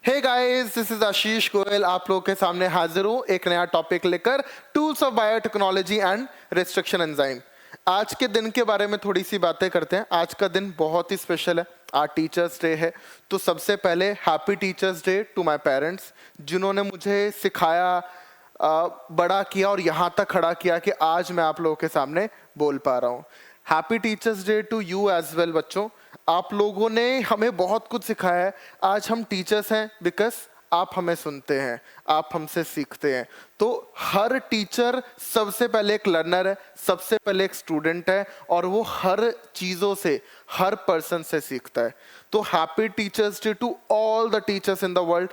Hey guys, this is Ashish Goyal. आप लोगों के सामने हाजिर हूँ एक नया टॉपिक लेकर, tools of biotechnology and restriction enzyme. आज के दिन के बारे में थोड़ी सी बातें करते हैं। आज का दिन बहुत ही स्पेशल है, आज टीचर्स डे है। तो सबसे पहले happy teachers day to my parents, जिन्होंने मुझे सिखाया, बड़ा किया और यहाँ तक खड़ा किया कि आज मैं आप लोगों के सामने बोल पा रहा हूँ। Happy teachers day to you as well बच्चों। आप लोगों ने हमें बहुत कुछ सिखाया है। आज हम टीचर्स हैं बिकॉज आप हमें सुनते हैं, आप हमसे सीखते हैं। तो हर टीचर सबसे पहले एक लर्नर है, सबसे पहले एक स्टूडेंट है, और वो हर चीज़ों से, हर पर्सन से सीखता है। तो happy teachers day to all the teachers in the world,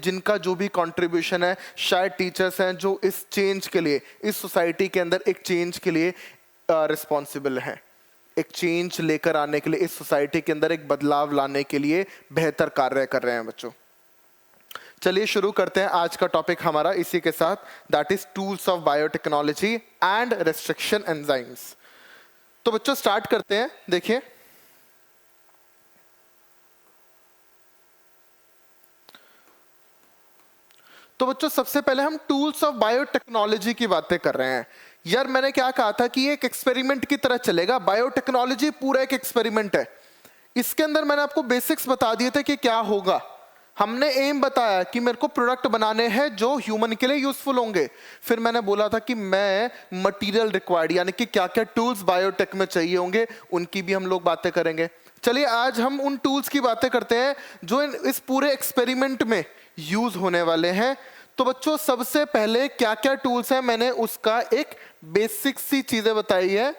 जिनका जो भी कंट्रीब्यूशन है। शायद टीचर्स हैं जो इस चेंज के लिए, इस सोसाइटी के अंदर एक चेंज के लिए रिस्पॉन्सिबल हैं, एक चेंज लेकर आने के लिए, इस सोसाइटी के अंदर एक बदलाव लाने के लिए बेहतर कार्य कर रहे हैं बच्चों। चलिए शुरू करते हैं आज का टॉपिक हमारा इसी के साथ, that is tools of biotechnology and restriction enzymes. तो बच्चों स्टार्ट करते हैं। देखिए, तो बच्चों सबसे पहले हम टूल्स ऑफ बायोटेक्नोलॉजी की बातें कर रहे हैं। यार मैंने क्या कहा था कि ये एक एक्सपेरिमेंट की तरह चलेगा। बायोटेक्नोलॉजी पूरा एक एक्सपेरिमेंट है। इसके अंदर मैंने आपको बेसिक्स बता दिए थे कि क्या होगा। हमने एम बताया कि मेरे को प्रोडक्ट बनाने हैं जो ह्यूमन के लिए यूजफुल होंगे। फिर मैंने बोला था कि मैं मटेरियल रिक्वायर्ड, यानी कि क्या क्या टूल्स बायोटेक में चाहिए होंगे, उनकी भी हम लोग बातें करेंगे। चलिए आज हम उन टूल्स की बातें करते हैं जो इस पूरे एक्सपेरिमेंट में यूज होने वाले हैं। तो बच्चों सबसे पहले क्या क्या टूल्स हैं, मैंने उसका एक बेसिक सी चीजें बताई है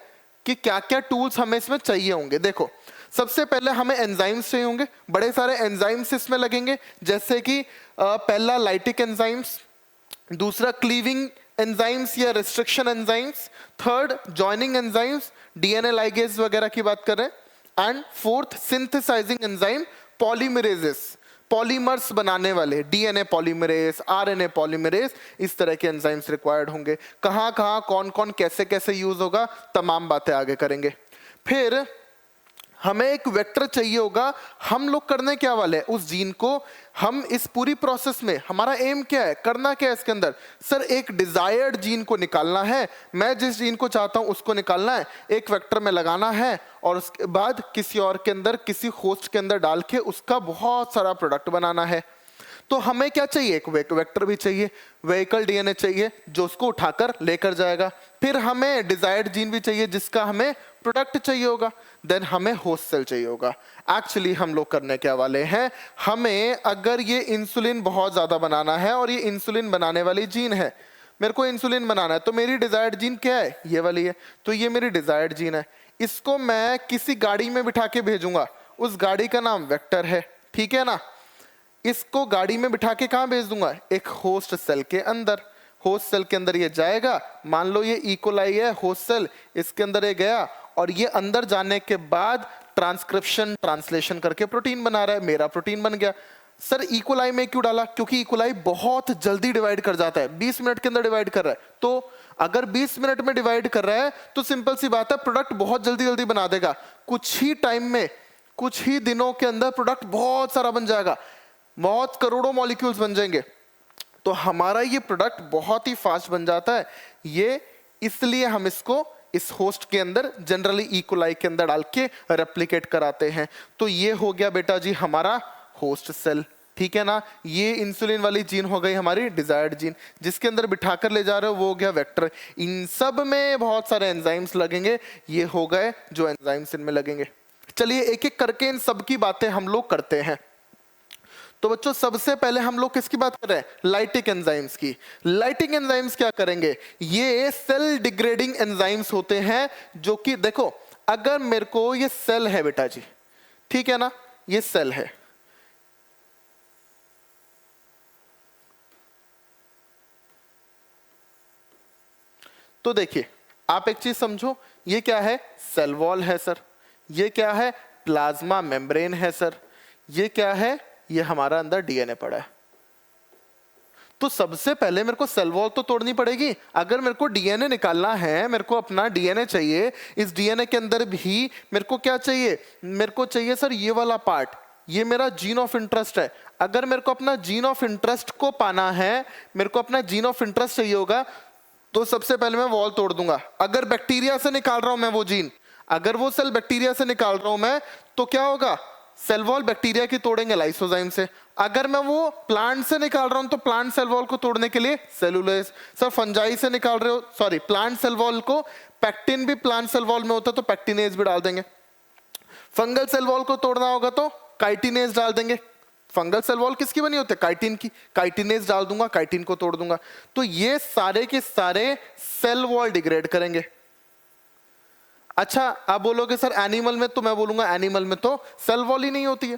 कि क्या क्या टूल्स हमें इसमें चाहिए होंगे। देखो, सबसे पहले हमें एंजाइम्स चाहिए होंगे। बड़े सारे एंजाइम्स इसमें लगेंगे, जैसे कि पहला लाइटिक एंजाइम्स, दूसरा क्लीविंग एंजाइम्स या restriction enzymes, third joining enzymes, DNA ligase वगैरह की बात करें, and fourth synthesising enzyme, polymerases, polymers बनाने वाले, डीएनए पॉलीमरेज, आरएनए पॉलीमरेज, इस तरह के एंजाइम्स रिक्वायर्ड होंगे। कहाँ कहाँ, कौन कौन, कैसे कैसे यूज होगा, तमाम बातें आगे करेंगे। फिर हमें एक वेक्टर चाहिए होगा। हम लोग करने क्या वाले हैं, उस जीन को हम इस पूरी प्रोसेस में, हमारा एम क्या है, करना क्या है इसके अंदर। सर एक डिजायर्ड जीन को निकालना है, मैं जिस जीन को चाहता हूं उसको निकालना है, एक वेक्टर में लगाना है, और उसके बाद किसी और के अंदर, किसी होस्ट के अंदर डाल के उसका बहुत सारा प्रोडक्ट बनाना है। तो हमें क्या चाहिए, एक वेक्टर भी चाहिए, व्हीकल डीएनए चाहिए जो उसको उठाकर लेकर जाएगा। फिर हमें डिजायर्ड जीन भी चाहिए जिसका हमें प्रोडक्ट चाहिए होगा। देन हमें होस्ट सेल चाहिए होगा। एक्चुअली हम लोग करने क्या वाले हैं, हमें अगर ये इंसुलिन बहुत ज्यादा बनाना है और ये इंसुलिन बनाने वाली जीन है, मेरे को इंसुलिन बनाना है, तो मेरी डिजायर्ड जीन क्या है, ये वाली है। तो ये मेरी डिजायर्ड जीन है, इसको मैं किसी गाड़ी में बिठा के भेजूंगा, उस गाड़ी का नाम वेक्टर है, ठीक है ना। इसको गाड़ी में बिठा के कहां भेज दूंगा, एक होस्ट सेल के अंदर। होस्ट सेल के अंदर ये जाएगा, मान लो ये इकोलाई है होस्ट सेल, इसके अंदर ये गया, और ये अंदर जाने के बाद ट्रांसक्रिप्शन, ट्रांसलेशन करके प्रोटीन बना रहा है, मेरा प्रोटीन बन गया। सर इकोलाई में क्यों डाला, क्योंकि इकोलाई बहुत जल्दी डिवाइड कर जाता है, 20 मिनट के अंदर डिवाइड कर रहा है। तो अगर 20 मिनट में डिवाइड कर रहा है तो सिंपल सी बात है, प्रोडक्ट बहुत जल्दी जल्दी बना देगा। कुछ ही टाइम में, कुछ ही दिनों के अंदर प्रोडक्ट बहुत सारा बन जाएगा, बहुत करोड़ों मॉलिक्यूल्स बन जाएंगे। तो हमारा ये प्रोडक्ट बहुत ही फास्ट बन जाता है। ये इसलिए हम इसको इस होस्ट के अंदर, जनरली इकोलाई के अंदर डाल के रेप्लिकेट कराते हैं। तो ये हो गया बेटा जी हमारा होस्ट सेल, ठीक है ना। ये इंसुलिन वाली जीन हो गई हमारी डिजायर्ड जीन, जिसके अंदर बिठाकर ले जा रहे हो वो हो गया वेक्टर। इन सब में बहुत सारे एंजाइम्स लगेंगे, ये हो गए जो एंजाइम्स इनमें लगेंगे। चलिए एक एक करके इन सब की बातें हम लोग करते हैं। तो बच्चों सबसे पहले हम लोग किसकी बात कर रहे हैं, लाइटिक एंजाइम्स की। लाइटिक एंजाइम्स क्या करेंगे, ये सेल डिग्रेडिंग एंजाइम्स होते हैं, जो कि देखो अगर मेरे को ये सेल है बेटा जी, ठीक है ना, ये सेल है, तो देखिए आप एक चीज समझो, ये क्या है, सेल वॉल है सर, ये क्या है, प्लाज्मा मेम्ब्रेन है सर, ये क्या है, ये हमारा अंदर डीएनए पड़ा है। तो सबसे पहले मेरे को सेल वॉल तो तोड़नी पड़ेगी। अगर मेरे को डीएनए निकालना है, मेरे को अपना डीएनए चाहिए, इस डीएनए के अंदर भी मेरे को क्या चाहिए, मेरे को चाहिए सर ये वाला पार्ट, ये मेरा जीन ऑफ इंटरेस्ट है। अगर मेरे को अपना जीन ऑफ इंटरेस्ट को पाना है, मेरे को अपना जीन ऑफ इंटरेस्ट चाहिए होगा, तो सबसे पहले मैं वॉल तोड़ दूंगा। अगर बैक्टीरिया से निकाल रहा हूं मैं वो जीन, अगर वो सेल बैक्टीरिया से निकाल रहा हूं मैं, तो क्या होगा, सेल वॉल बैक्टीरिया की तोड़ेंगे लाइसोजाइम से। अगर मैं वो प्लांट से निकाल रहा हूं तो प्लांट सेल वॉल को तोड़ने के लिए सेलुलोज। सर फंजाई से निकाल रहे हो, सॉरी प्लांट सेल वॉल को, पैक्टिन भी प्लांट सेल वॉल में होता है तो पैक्टिनेज भी डाल देंगे। फंगल सेल वॉल को तोड़ना होगा तो काइटिनेज डाल देंगे। फंगल सेल वॉल किसकी बनी होती है, काइटिन की, काइटिनेज डाल दूंगा, काइटिन को तोड़ दूंगा। तो ये सारे के सारे सेल वॉल डिग्रेड करेंगे। अच्छा आप बोलोगे सर एनिमल में, तो मैं बोलूंगा एनिमल में तो सेल वॉल ही नहीं होती है,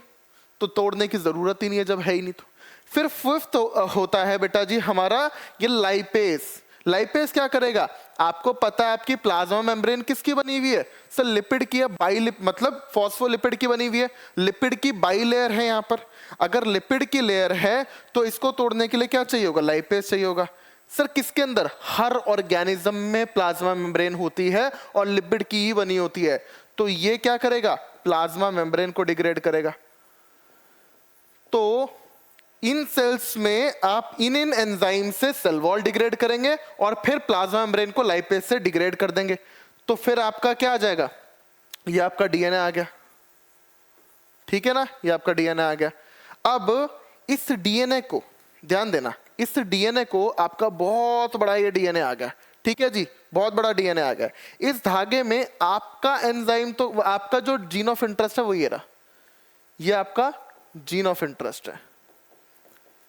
तो तोड़ने की जरूरत ही नहीं है जब है ही नहीं। तो फिर फिफ्थ होता है बेटा जी हमारा ये लाइपेज। लाइपेज क्या करेगा, आपको पता है आपकी प्लाज्मा मेम्ब्रेन किसकी बनी हुई है, सर लिपिड की है, मतलब फॉस्फोलिपिड की बनी हुई है। लिपिड की बाई लेयर है यहाँ पर। अगर लिपिड की लेयर है तो इसको तोड़ने के लिए क्या चाहिए होगा, लाइपेज चाहिए होगा। सर किसके अंदर, हर ऑर्गेनिज्म में प्लाज्मा मेम्ब्रेन होती है और लिपिड की ही बनी होती है। तो ये क्या करेगा, प्लाज्मा मेम्ब्रेन को डिग्रेड करेगा। तो इन सेल्स में आप इन एंजाइम से सेल वॉल डिग्रेड करेंगे और फिर प्लाज्मा मेम्ब्रेन को लाइपेज से डिग्रेड कर देंगे। तो फिर आपका क्या आ जाएगा, ये आपका डीएनए आ गया, ठीक है ना, ये आपका डीएनए आ गया। अब इस डीएनए को ध्यान देना, इस डीएनए को आपका बहुत बड़ा ये डीएनए आ गया, ठीक है जी, बहुत बड़ा डीएनए आ गया। इस धागे में आपका एंजाइम, तो आपका जो जीन ऑफ इंटरेस्ट है वो ये रहा, ये आपका जीन ऑफ इंटरेस्ट है।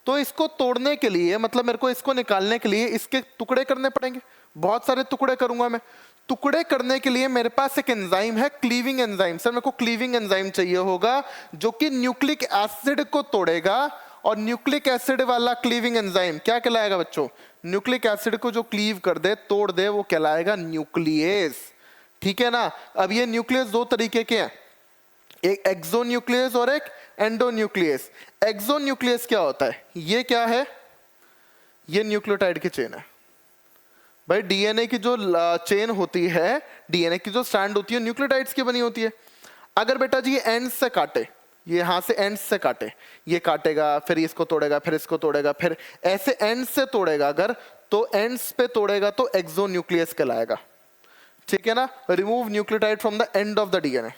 तो इसको तोड़ने के लिए, मतलब मेरे को इसको निकालने के लिए इसके टुकड़े करने पड़ेंगे, बहुत सारे टुकड़े करूंगा मैं। टुकड़े करने के लिए मेरे पास एक एंजाइम है, क्लीविंग एंजाइम। सर मेरे को क्लीविंग एंजाइम चाहिए होगा जो कि न्यूक्लिक एसिड को तोड़ेगा, और न्यूक्लिक एसिड वाला क्लीविंग एंजाइम क्या कहलाएगा बच्चों, न्यूक्लिक एसिड को जो क्लीव कर दे, तोड़ दे, वो कहलाएगा न्यूक्लियस, ठीक है ना। अब ये न्यूक्लियस दो तरीके के हैं, एक एक्सोन्यूक्लियस और एक एंडोन्यूक्लियस। एक्सोन्यूक्लियस क्या होता है, ये क्या है, ये न्यूक्लियोटाइड की चेन है भाई। डीएनए की जो चेन होती है, डीएनए की जो स्ट्रैंड होती है न्यूक्लियोटाइड्स की बनी होती है। अगर बेटा जी ये एंड से काटे, ये यहां से एंड से काटे, ये काटेगा फिर इसको तोड़ेगा, फिर इसको तोड़ेगा, फिर ऐसे एंड से तोड़ेगा अगर, तो एंड्स पे तोड़ेगा तो एक्सोन्यूक्लियस कहलाएगा, ठीक है ना। Remove nucleotide from the end of the DNA.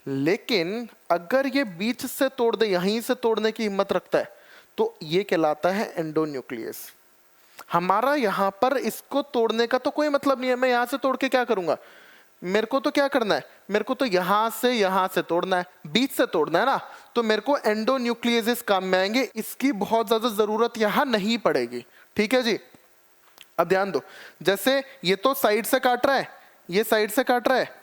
लेकिन अगर ये बीच से तोड़ दे, यहीं से तोड़ने की हिम्मत रखता है, तो ये कहलाता है एंडोन्यूक्लियस। हमारा यहां पर इसको तोड़ने का तो कोई मतलब नहीं है, मैं यहां से तोड़ के क्या करूंगा, मेरे को तो क्या करना है, मेरे को तो यहां से तोड़ना है, बीच से तोड़ना है ना, तो मेरे को एंडोन्यूक्लियस काम में आएंगे, इसकी बहुत ज्यादा जरूरत यहां नहीं पड़ेगी, ठीक है जी। अब ध्यान दो, जैसे ये तो साइड से काट रहा है, ये साइड से काट रहा है,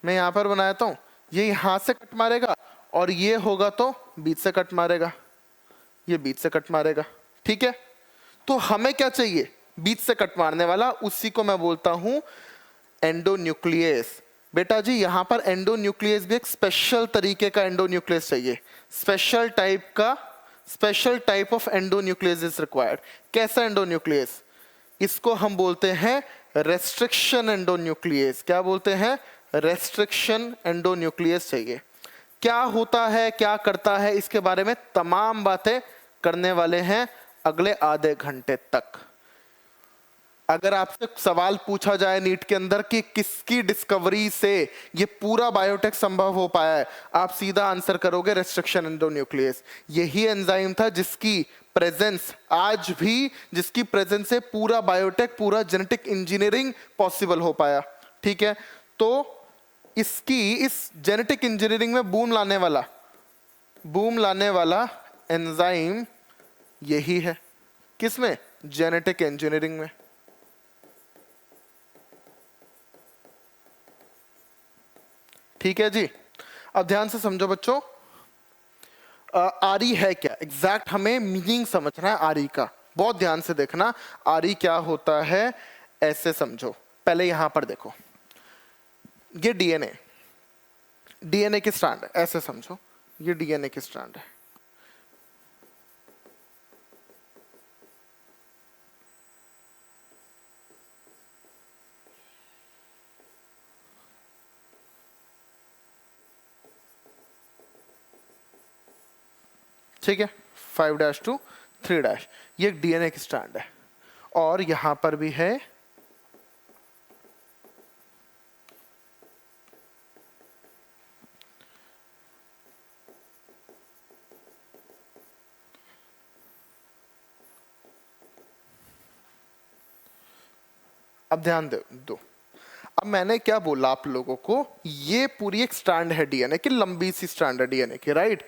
मैं यहां पर बनाता हूं, ये यहां से कट मारेगा, और ये होगा तो बीच से कट मारेगा, ये बीच से कट मारेगा, ठीक है। तो हमें क्या चाहिए, बीच से कट मारने वाला, उसी को मैं बोलता हूं एंडोन्यूक्लियस। बेटा जी यहां पर एंडोन्यूक्लियस भी एक स्पेशल तरीके का एंडोन्यूक्लियस चाहिए, special type of endonuclease is required. कैसा एंडोन्यूक्लियस, इसको हम बोलते हैं रेस्ट्रिक्शन एंडोन्यूक्लियस। क्या बोलते हैं, रेस्ट्रिक्शन एंडोन्यूक्लियस चाहिए। क्या होता है, क्या करता है, इसके बारे में तमाम बातें करने वाले हैं अगले आधे घंटे तक। अगर आपसे सवाल पूछा जाए नीट के अंदर कि किसकी डिस्कवरी से ये पूरा बायोटेक संभव हो पाया है, आप सीधा आंसर करोगे रेस्ट्रिक्शन एंडोन्यूक्लियस। यही एंजाइम था जिसकी प्रेजेंस आज भी, जिसकी प्रेजेंस से पूरा बायोटेक, पूरा जेनेटिक इंजीनियरिंग पॉसिबल हो पाया, ठीक है। तो इसकी, इस जेनेटिक इंजीनियरिंग में बूम लाने वाला एंजाइम यही है। किसमें, जेनेटिक इंजीनियरिंग में। ठीक है जी। अब ध्यान से समझो बच्चों, आरी है क्या, एग्जैक्ट हमें मीनिंग समझना है आरी का, बहुत ध्यान से देखना। आरी क्या होता है ऐसे समझो, पहले यहां पर देखो, ये डीएनए की स्ट्रैंड है, ऐसे समझो, ये डीएनए की स्ट्रैंड है। ठीक है, 5' to 3', ये एक डीएनए की स्ट्रैंड है। और यहां पर भी है अब ध्यान दो। अब मैंने क्या बोला आप लोगों को, ये पूरी एक स्ट्रैंड है डीएनए की, लंबी सी स्ट्रैंड है डीएनए की, राइट।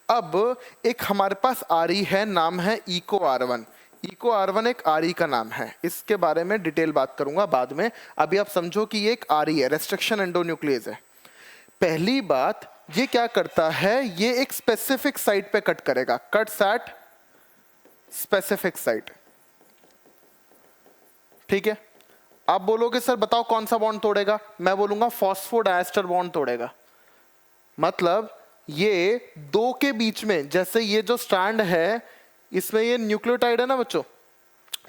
अब एक हमारे पास आरई है, नाम है इको आर1। इको आर1 एक आरई का नाम है, इसके बारे में डिटेल बात करूंगा बाद में। अभी आप समझो कि ये एक आरई है, रेस्ट्रिक्शन एंडोन्यूक्लियस है। पहली बात, ये क्या करता है, ये एक स्पेसिफिक साइट पे कट करेगा, कट्स एट स्पेसिफिक साइट, ठीक है। आप बोलोगे सर बताओ कौन सा बॉन्ड तोड़ेगा, मैं बोलूंगा फॉस्फोडाइएस्टर बॉन्ड तोड़ेगा। मतलब ये दो के बीच में, जैसे ये जो स्ट्रैंड है इसमें ये न्यूक्लियोटाइड है ना बच्चों,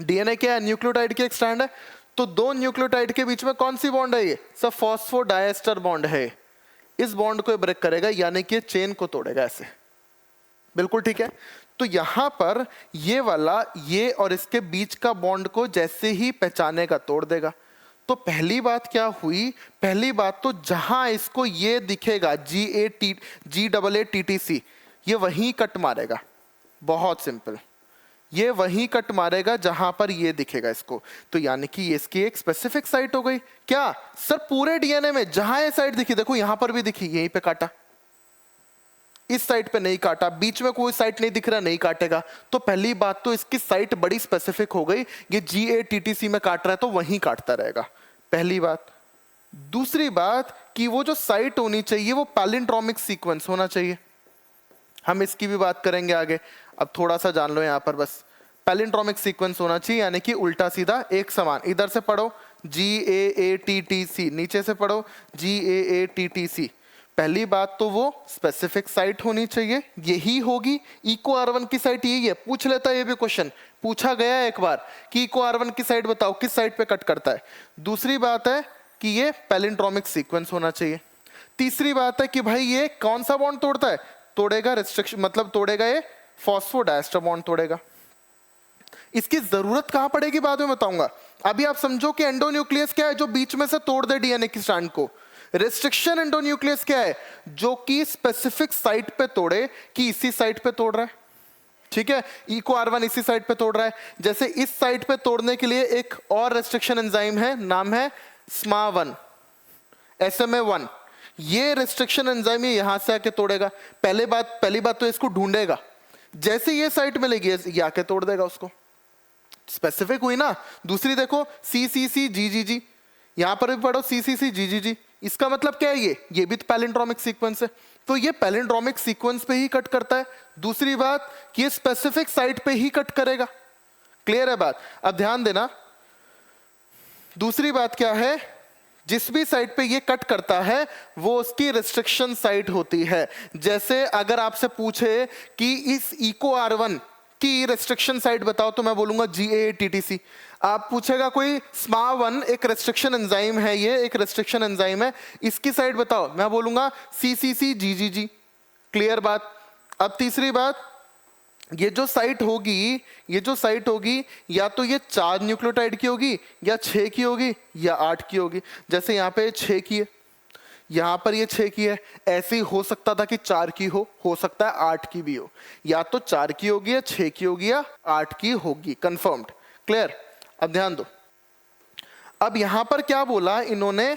डीएनए क्या है, न्यूक्लियोटाइड की एक स्ट्रैंड है। तो दो न्यूक्लियोटाइड के बीच में कौन सी बॉन्ड है, ये सब फॉस्फोडाइएस्टर बॉन्ड है। इस बॉन्ड को ब्रेक करेगा, यानी कि चेन को तोड़ेगा ऐसे, बिल्कुल ठीक है। तो यहां पर ये वाला, ये और इसके बीच का बॉन्ड को जैसे ही पहचानेगा तोड़ देगा। तो पहली बात क्या हुई, पहली बात तो जहां इसको ये दिखेगा GAATTC, ये वहीं कट मारेगा, बहुत सिंपल, ये वहीं कट मारेगा जहां पर ये दिखेगा इसको। तो यानी कि इसकी एक स्पेसिफिक साइट हो गई। क्या सर पूरे डीएनए में जहां ये साइट दिखी, देखो यहां पर भी दिखी, यहीं पे काटा, इस साइट पे नहीं काटा, बीच में कोई साइट नहीं दिख रहा, नहीं काटेगा। तो पहली बात तो इसकी साइट बड़ी स्पेसिफिक हो गई, ये GATTC में काट रहा है तो वहीं काटता रहेगा, पहली बात। दूसरी बात कि वो जो साइट होनी चाहिए वो पैलिंड्रोमिक सीक्वेंस होना चाहिए, हम इसकी भी बात करेंगे आगे। अब थोड़ा सा जान लो यहां पर बस, पैलिंड्रोमिक सीक्वेंस होना चाहिए, यानी कि उल्टा सीधा एक समान। इधर से पढ़ो GAATTC, नीचे से पढ़ो GAATTC। पहली बात तो वो स्पेसिफिक साइट होनी चाहिए, यही होगी। इको आर1 की साइट यही है, पूछ लेता है, ये भी क्वेश्चन पूछा गया है एक बार कि इको आर1 की साइट बताओ किस साइट पे कट करता है। दूसरी बात है कि ये पैलिंड्रोमिक सीक्वेंस होना चाहिए। तीसरी बात है कि भाई ये कौन सा बॉन्ड तोड़ता है, तोड़ेगा रेस्ट्रिक्शन, मतलब तोड़ेगा ये फॉस्फोडाइएस्टर बॉन्ड तोड़ेगा। इसकी जरूरत कहां पड़ेगी बाद में बताऊंगा। अभी आप समझो कि एंडोन्यूक्लियस क्या है, जो बीच में से तोड़ दे डीएनए की स्ट्रैंड को। रेस्ट्रिक्शन एंडोन्यूक्लियस क्या है, जो कि स्पेसिफिक साइट पे तोड़े, कि इसी साइट पे तोड़ रहा है, ठीक है। इको आर1 इसी साइट पे तोड़ रहा है। जैसे इस साइट पे तोड़ने के लिए एक और रेस्ट्रिक्शन एंजाइम है, नाम है SMA1, SMA1। ये रेस्ट्रिक्शन एंजाइम यहां से आके तोड़ेगा। पहली बात तो इसको ढूंढेगा, जैसे ये साइट मिलेगी ये आके तोड़ देगा उसको, स्पेसिफिक हुई ना। दूसरी देखो CCCGGG, यहां पर भी पढ़ो CCCGGG, इसका मतलब क्या है, ये भी पैलिंड्रोमिक सीक्वेंस है, तो ये पैलिंड्रोमिक सीक्वेंस पे ही कट करता है। दूसरी बात कि ये स्पेसिफिक साइट पे ही कट करेगा, क्लियर है बात। अब ध्यान देना, दूसरी बात क्या है, जिस भी साइट पे ये कट करता है वो उसकी रिस्ट्रिक्शन साइट होती है। जैसे अगर आपसे पूछे कि इस इको आर1 की रेस्ट्रिक्शन साइट बताओ, तो मैं बोलूंगा GAATTC। आप पूछेगा कोई SMA1 एक रेस्ट्रिक्शन एंजाइम है, ये एक रेस्ट्रिक्शन एंजाइम है, इसकी साइट बताओ, मैं बोलूंगा CCCGGG, क्लियर बात। अब तीसरी बात, ये जो साइट होगी या तो ये 4 न्यूक्लियोटाइड की होगी, या 6 की होगी, या 8 की होगी। जैसे यहाँ पे 6 की है, यहाँ पर ये 6 की है, ऐसे ही हो सकता था कि 4 की हो सकता है 8 की भी हो, या तो 4 की होगी, या 6 की होगी, या 8 की होगी, कंफर्म्ड, क्लियर। अब ध्यान दो, अब यहां पर क्या बोला इन्होंने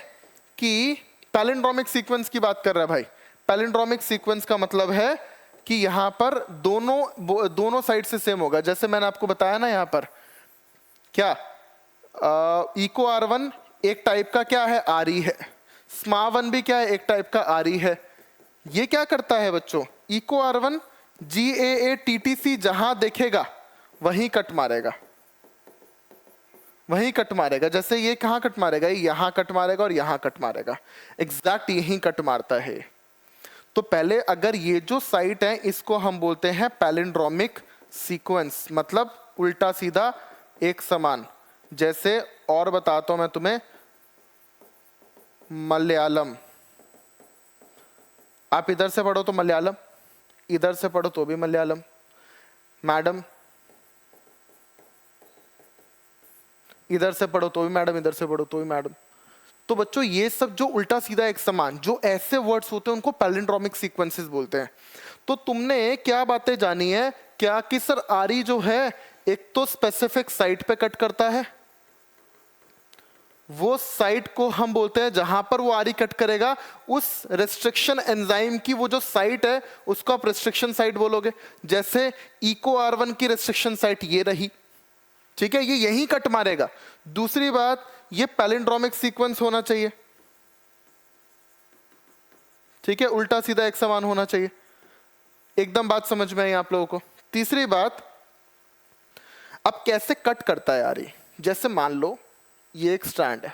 कि पैलिंड्रोमिक सीक्वेंस की बात कर रहा है भाई। पैलिंड्रोमिक सीक्वेंस का मतलब है कि यहां पर दोनों साइड से सेम होगा। जैसे मैंने आपको बताया ना, यहां पर क्या इको आर1 एक टाइप का क्या है, आरई है, SMA1 भी क्या है, एक टाइप का आरई है। ये क्या करता है बच्चों, इको आर1 GAATTC जहां देखेगा वहीं कट मारेगा, वहीं कट मारेगा। जैसे ये कहां कट मारेगा, यहां कट मारेगा और यहां कट मारेगा, एग्जैक्ट यहीं कट मारता है। तो पहले अगर ये जो साइट है इसको हम बोलते हैं पैलिंड्रोमिक सीक्वेंस, मतलब उल्टा सीधा एक समान। जैसे और बताता हूं मैं तुम्हें, मलयालम, आप इधर से पढ़ो तो मलयालम, इधर से पढ़ो तो भी मलयालम, मैडम इधर से पढ़ो तो भी मैडम, इधर से पढ़ो तो भी मैडम। तो बच्चों ये सब जो उल्टा सीधा एक समान जो ऐसे वर्ड्स होते हैं उनको पैलिंड्रोमिक सीक्वेंसेस बोलते हैं। तो तुमने क्या बातें जानी है क्या कि सर आरी जो है एक तो स्पेसिफिक साइट पे कट करता है, वो साइट को हम बोलते हैं जहां पर वो आरी कट करेगा उस रेस्ट्रिक्शन एंजाइम की वो जो साइट है उसको आप रेस्ट्रिक्शन साइट बोलोगे। जैसे इको R1 की रेस्ट्रिक्शन साइट ये रही, ठीक है, ये यहीं कट मारेगा। दूसरी बात ये पैलिंड्रोमिक सीक्वेंस होना चाहिए, ठीक है, उल्टा सीधा एक समान होना चाहिए। एकदम बात समझ में आई आप लोगों को। तीसरी बात, अब कैसे कट करता है यार ये, जैसे मान लो ये एक स्ट्रैंड है,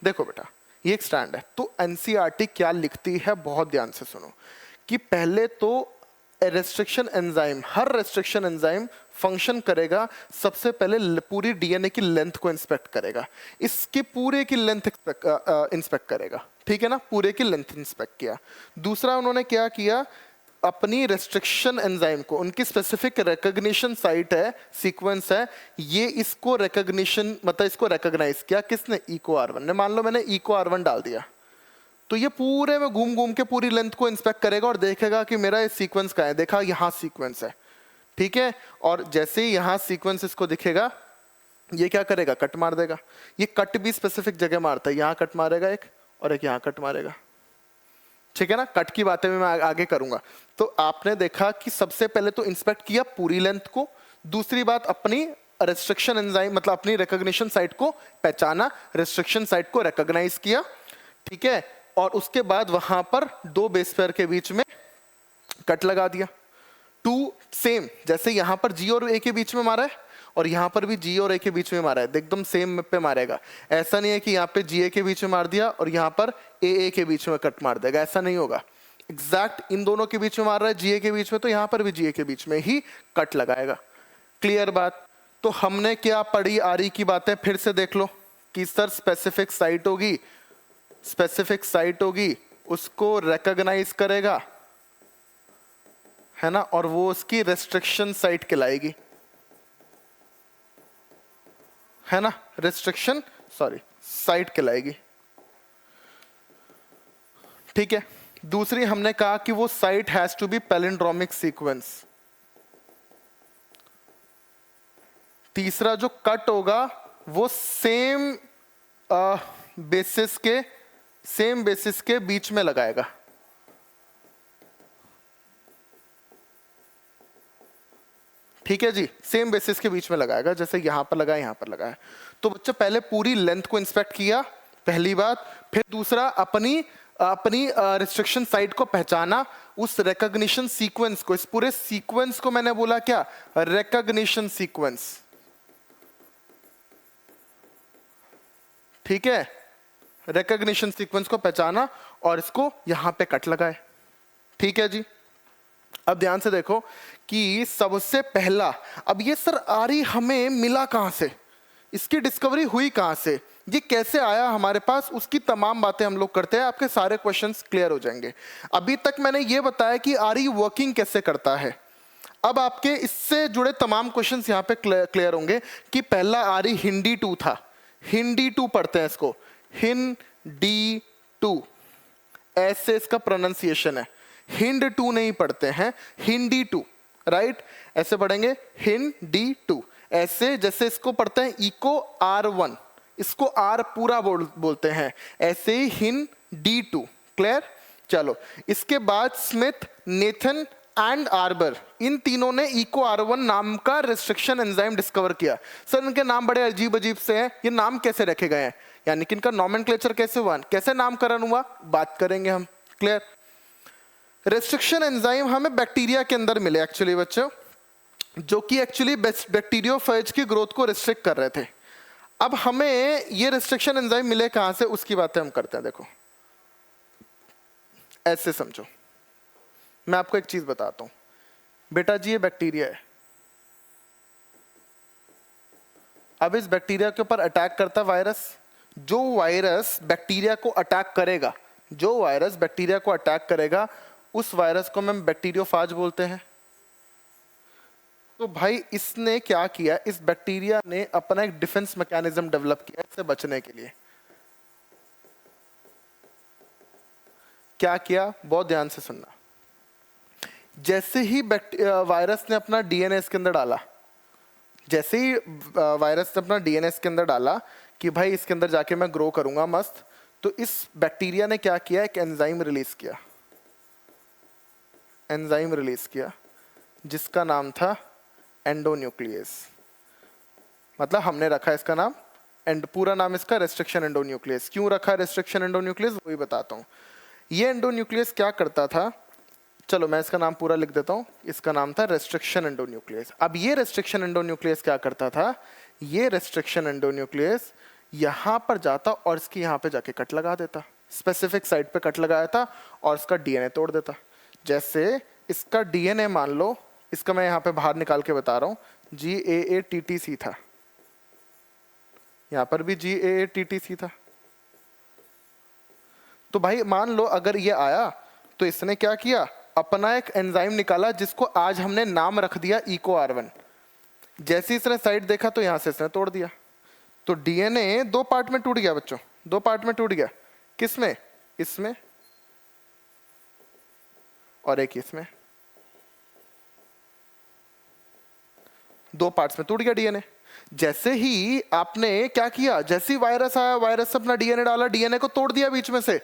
देखो बेटा ये एक स्टैंड है। तो एनसीईआरटी क्या लिखती है बहुत ध्यान से सुनो कि पहले तो रेस्ट्रिक्शन एंजाइम, हर रेस्ट्रिक्शन एंजाइम फंक्शन करेगा सबसे पहले पूरी डीएनए की लेंथ को इंस्पेक्ट करेगा, इसके पूरे की लेंथ इंस्पेक्ट करेगा, ठीक है ना, पूरे की लेंथ इंस्पेक्ट किया। दूसरा उन्होंने क्या किया, अपनी रेस्ट्रिक्शन एंजाइम को, उनकी स्पेसिफिक रिकॉग्निशन साइट है, सीक्वेंस है, ये इसको रिकॉग्निशन मतलब इसको रिकॉग्नाइज किया किसने, इको R1 ने। मान लो मैंने इको R1 डाल दिया तो ये पूरे में घूम घूम के पूरी लेंथ को इंस्पेक्ट करेगा और देखेगा कि मेरा ये सीक्वेंस कहाँ है, देखा यहाँ सीक्वेंस है, ठीक है। और जैसे ही यहाँ सीक्वेंस इसको दिखेगा ये क्या करेगा, कट मार देगा। ये कट भी स्पेसिफिक जगह मारता है, यहाँ कट मारेगा एक और एक यहाँ कट मारेगा, ठीक है ना। कट की बातें मैं आगे करूंगा। तो आपने देखा कि सबसे पहले तो इंस्पेक्ट किया पूरी लेंथ को, दूसरी बात अपनी रेस्ट्रिक्शन एंजाइम मतलब अपनी रिकॉग्निशन साइट को पहचाना, रेस्ट्रिक्शन साइट को रिकॉग्नाइज किया, ठीक है, और उसके बाद वहां पर दो बेस पेयर के बीच में कट लगा दिया। टू सेम जैसे यहां पर जी और ए के बीच में मारा है और यहां पर भी जी और ए के बीच में मारा है, एकदम सेम पे मारेगा। ऐसा नहीं है कि यहाँ पे जी ए के बीच में मार दिया और यहाँ पर ए के बीच में कट मार देगा, ऐसा नहीं होगा। एग्जैक्ट इन दोनों के बीच में मार रहा है जी ए के बीच में, तो यहाँ पर भी जी ए के बीच में ही कट लगाएगा। क्लियर बात। तो हमने क्या पढ़ी, आरी की बातें फिर से देख लो कि सर स्पेसिफिक साइट होगी, स्पेसिफिक साइट होगी उसको रिकॉग्नाइज करेगा, है ना, और वो उसकी रेस्ट्रिक्शन साइट कहलाएगी, है ना, रेस्ट्रिक्शन साइट कहलाएगी, ठीक है। दूसरी हमने कहा कि वो site has to be palindromic sequence. तीसरा जो कट होगा वो सेम बेसिस के बीच में लगाएगा, ठीक है जी, सेम बेसिस के बीच में लगाएगा, जैसे यहां पर लगाया यहां पर लगाया। तो बच्चा पहले पूरी लेंथ को इंस्पेक्ट किया, पहली बात, फिर दूसरा अपनी रिस्ट्रिक्शन साइट को पहचाना, उस रिकॉग्निशन सीक्वेंस को, इस पूरे सीक्वेंस को मैंने बोला क्या, रिकॉग्निशन सीक्वेंस, ठीक है, रिकॉग्निशन सीक्वेंस को पहचाना और इसको यहां पे कट लगाए, ठीक है जी। अब ध्यान से देखो कि सबसे पहला, अब ये सर आरी हमें मिला कहां से, इसकी डिस्कवरी हुई कहां से, ये कैसे आया हमारे पास, उसकी तमाम बातें हम लोग करते हैं, आपके सारे क्वेश्चंस क्लियर हो जाएंगे। अभी तक मैंने ये बताया कि आरी वर्किंग कैसे करता है, अब आपके इससे जुड़े तमाम क्वेश्चंस यहाँ पे क्लियर होंगे कि पहला आरी हिंदी 2 था, हिंदी 2 पढ़ते हैं इसको, हिंदी 2 ऐसे इसका प्रोनाउंसिएशन है, हिंद 2 नहीं पढ़ते हैं, हिंदी 2, राइट, ऐसे पढ़ेंगे हिंदी 2, ऐसे जैसे इसको पढ़ते हैं इको R1, इसको R पूरा बोलते हैं, ऐसे ही हिंदी 2, क्लियर। चलो इसके बाद स्मिथ, नेथन एंड आर्बर, इन तीनों ने इको R1 नाम का रेस्ट्रिक्शन एंजाइम डिस्कवर किया। सर इनके नाम बड़े अजीब अजीब से हैं, ये नाम कैसे रखे गए हैं, यानी कि इनका नॉमेनक्लेचर कैसे हुआ, कैसे नामकरण हुआ, बात करेंगे हम, क्लियर। रेस्ट्रिक्शन एंजाइम हमें बैक्टीरिया के अंदर मिले एक्चुअली बच्चों, जो कि एक्चुअली बैक्टीरियोफेज की ग्रोथ को रिस्ट्रिक्ट कर रहे थे। अब हमें ये रेस्ट्रिक्शन एंजाइम मिले कहां से, उसकी बातें हम करते हैं। देखो ऐसे समझो, मैं आपको एक चीज बताता हूं बेटा जी, ये बैक्टीरिया है। अब इस बैक्टीरिया के ऊपर अटैक करता वायरस। जो वायरस बैक्टीरिया को अटैक करेगा, जो वायरस बैक्टीरिया को अटैक करेगा, उस वायरस को हम बैक्टीरियोफाज बोलते हैं। तो भाई इसने क्या किया, इस बैक्टीरिया ने अपना एक डिफेंस मैकेनिज्म डेवलप किया इससे बचने के लिए। क्या किया, बहुत ध्यान से सुनना। जैसे ही वायरस ने अपना डीएनए इसके अंदर डाला, जैसे ही वायरस ने अपना डीएनए इसके अंदर डाला कि भाई इसके अंदर जाके मैं ग्रो करूंगा मस्त, तो इस बैक्टीरिया ने क्या किया, एक एंजाइम रिलीज किया, एंजाइम रिलीज किया जिसका नाम था एंडोन्यूक्लियस। मतलब हमने रखा इसका नाम, पूरा नाम इसका रेस्ट्रिक्शन एंडोन्यूक्लियस। क्यों रखा रेस्ट्रिक्शन एंडोन्यूक्लियस, वही बताता हूँ। ये एंडोन्यूक्लियस क्या करता था, चलो मैं इसका नाम पूरा लिख देता हूँ। इसका नाम था रेस्ट्रिक्शन एंडोन्यूक्लियस। अब ये रेस्ट्रिक्शन एंडोन्यूक्लियस क्या करता था, ये रेस्ट्रिक्शन एंडोन्यूक्लियस यहाँ पर जाता और इसकी यहाँ पे जाके कट लगा देता, स्पेसिफिक साइट पे कट लगाया था और इसका डीएनए तोड़ देता। जैसे इसका डीएनए मान लो, इसका मैं यहाँ पे बाहर निकाल के बता रहा हूँ, GAATTC था, यहाँ पर भी GAATTC था। तो भाई मान लो अगर ये आया तो इसने क्या किया, अपना एक एंजाइम निकाला जिसको आज हमने नाम रख दिया EcoR1। जैसे इसने साइड देखा तो यहां से इसने तोड़ दिया, तो डीएनए दो पार्ट में टूट गया बच्चों, दो पार्ट में टूट गया। किसमें, इसमें और एक इसमें, दो पार्ट्स में टूट गया डीएनए। जैसे ही आपने क्या किया, जैसे ही वायरस आया, वायरस से अपना डीएनए डाला, डीएनए को तोड़ दिया बीच में से,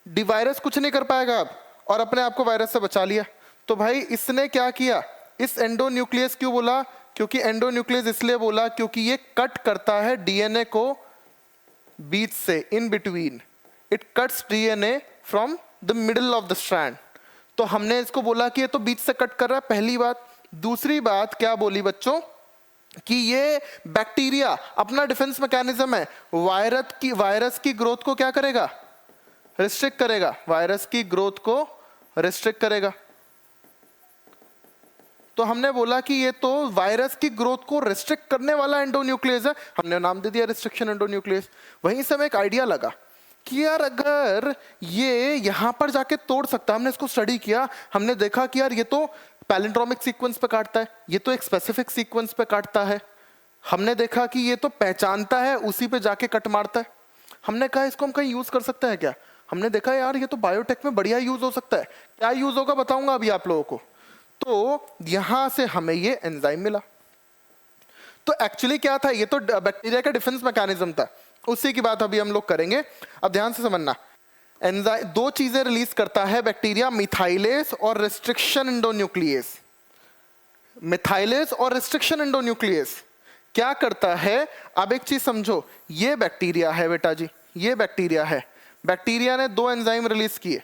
वायरस कुछ नहीं कर पाएगा अब, और अपने आप को वायरस से बचा लिया। तो भाई इसने क्या किया, इस एंडोन्यूक्लियस क्यों बोला, क्योंकि एंडोन्यूक्लियस इसलिए बोला क्योंकि ये कट करता है डीएनए को बीच से, in between, it cuts DNA from the middle of the strand. तो हमने इसको बोला कि ये तो बीच से कट कर रहा है, पहली बात। दूसरी बात क्या बोली बच्चों, कि ये बैक्टीरिया अपना डिफेंस मैकेनिज्म है, वायरस की ग्रोथ को क्या करेगा, रिस्ट्रिक्ट करेगा, वायरस की ग्रोथ को रिस्ट्रिक्ट करेगा। तो हमने बोला कि ये तो वायरस की ग्रोथ को रिस्ट्रिक्ट करने वाला एंडोन्यूक्लियस है, हमने नाम दे दिया रिस्ट्रिक्शन एंडोन्यूक्लियस। वहीं से हमें एक आइडिया लगा कि यार अगर ये यहां पर जाके तोड़ सकता, हमने इसको स्टडी किया, हमने देखा कि यार ये तो पैलिंड्रोमिक सीक्वेंस पे काटता है, ये तो एक स्पेसिफिक सीक्वेंस पे काटता है, हमने देखा कि ये तो पहचानता है, उसी पे जाके कट मारता है। हमने कहा इसको हम कहीं यूज कर सकते हैं क्या, हमने देखा यार ये तो बायोटेक में बढ़िया यूज हो सकता है। क्या यूज होगा बताऊंगा अभी आप लोगों को। तो यहां से हमें ये एंजाइम मिला। तो एक्चुअली क्या था, ये तो बैक्टीरिया का डिफेंस मैकेनिज्म था, उसी की बात अभी हम लोग करेंगे। अब ध्यान से समझना, एंजाइम दो चीजें रिलीज करता है बैक्टीरिया, मिथाइलेज और रेस्ट्रिक्शन एंडोन्यूक्लियस। मिथाइलेज और रेस्ट्रिक्शन एंडोन्यूक्लियस क्या करता है, अब एक चीज समझो, ये बैक्टीरिया है बेटा जी, ये बैक्टीरिया है, बैक्टीरिया ने दो एंजाइम रिलीज किए।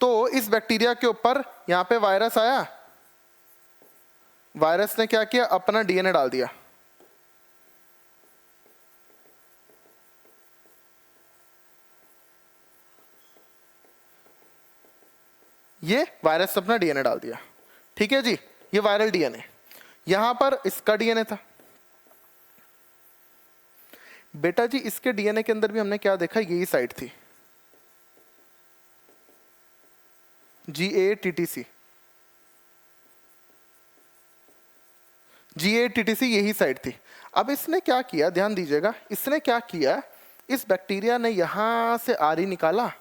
तो इस बैक्टीरिया के ऊपर यहां पे वायरस आया, वायरस ने क्या किया, अपना डीएनए डाल दिया। ये वायरस ने अपना डीएनए डाल दिया, ठीक है जी, ये वायरल डीएनए। यहां पर इसका डीएनए था बेटा जी, इसके डीएनए के अंदर भी हमने क्या देखा, यही साइट थी, GATTC, यही साइट थी। अब इसने क्या किया, ध्यान दीजिएगा, इसने क्या किया, इस बैक्टीरिया ने यहां से आरी निकाला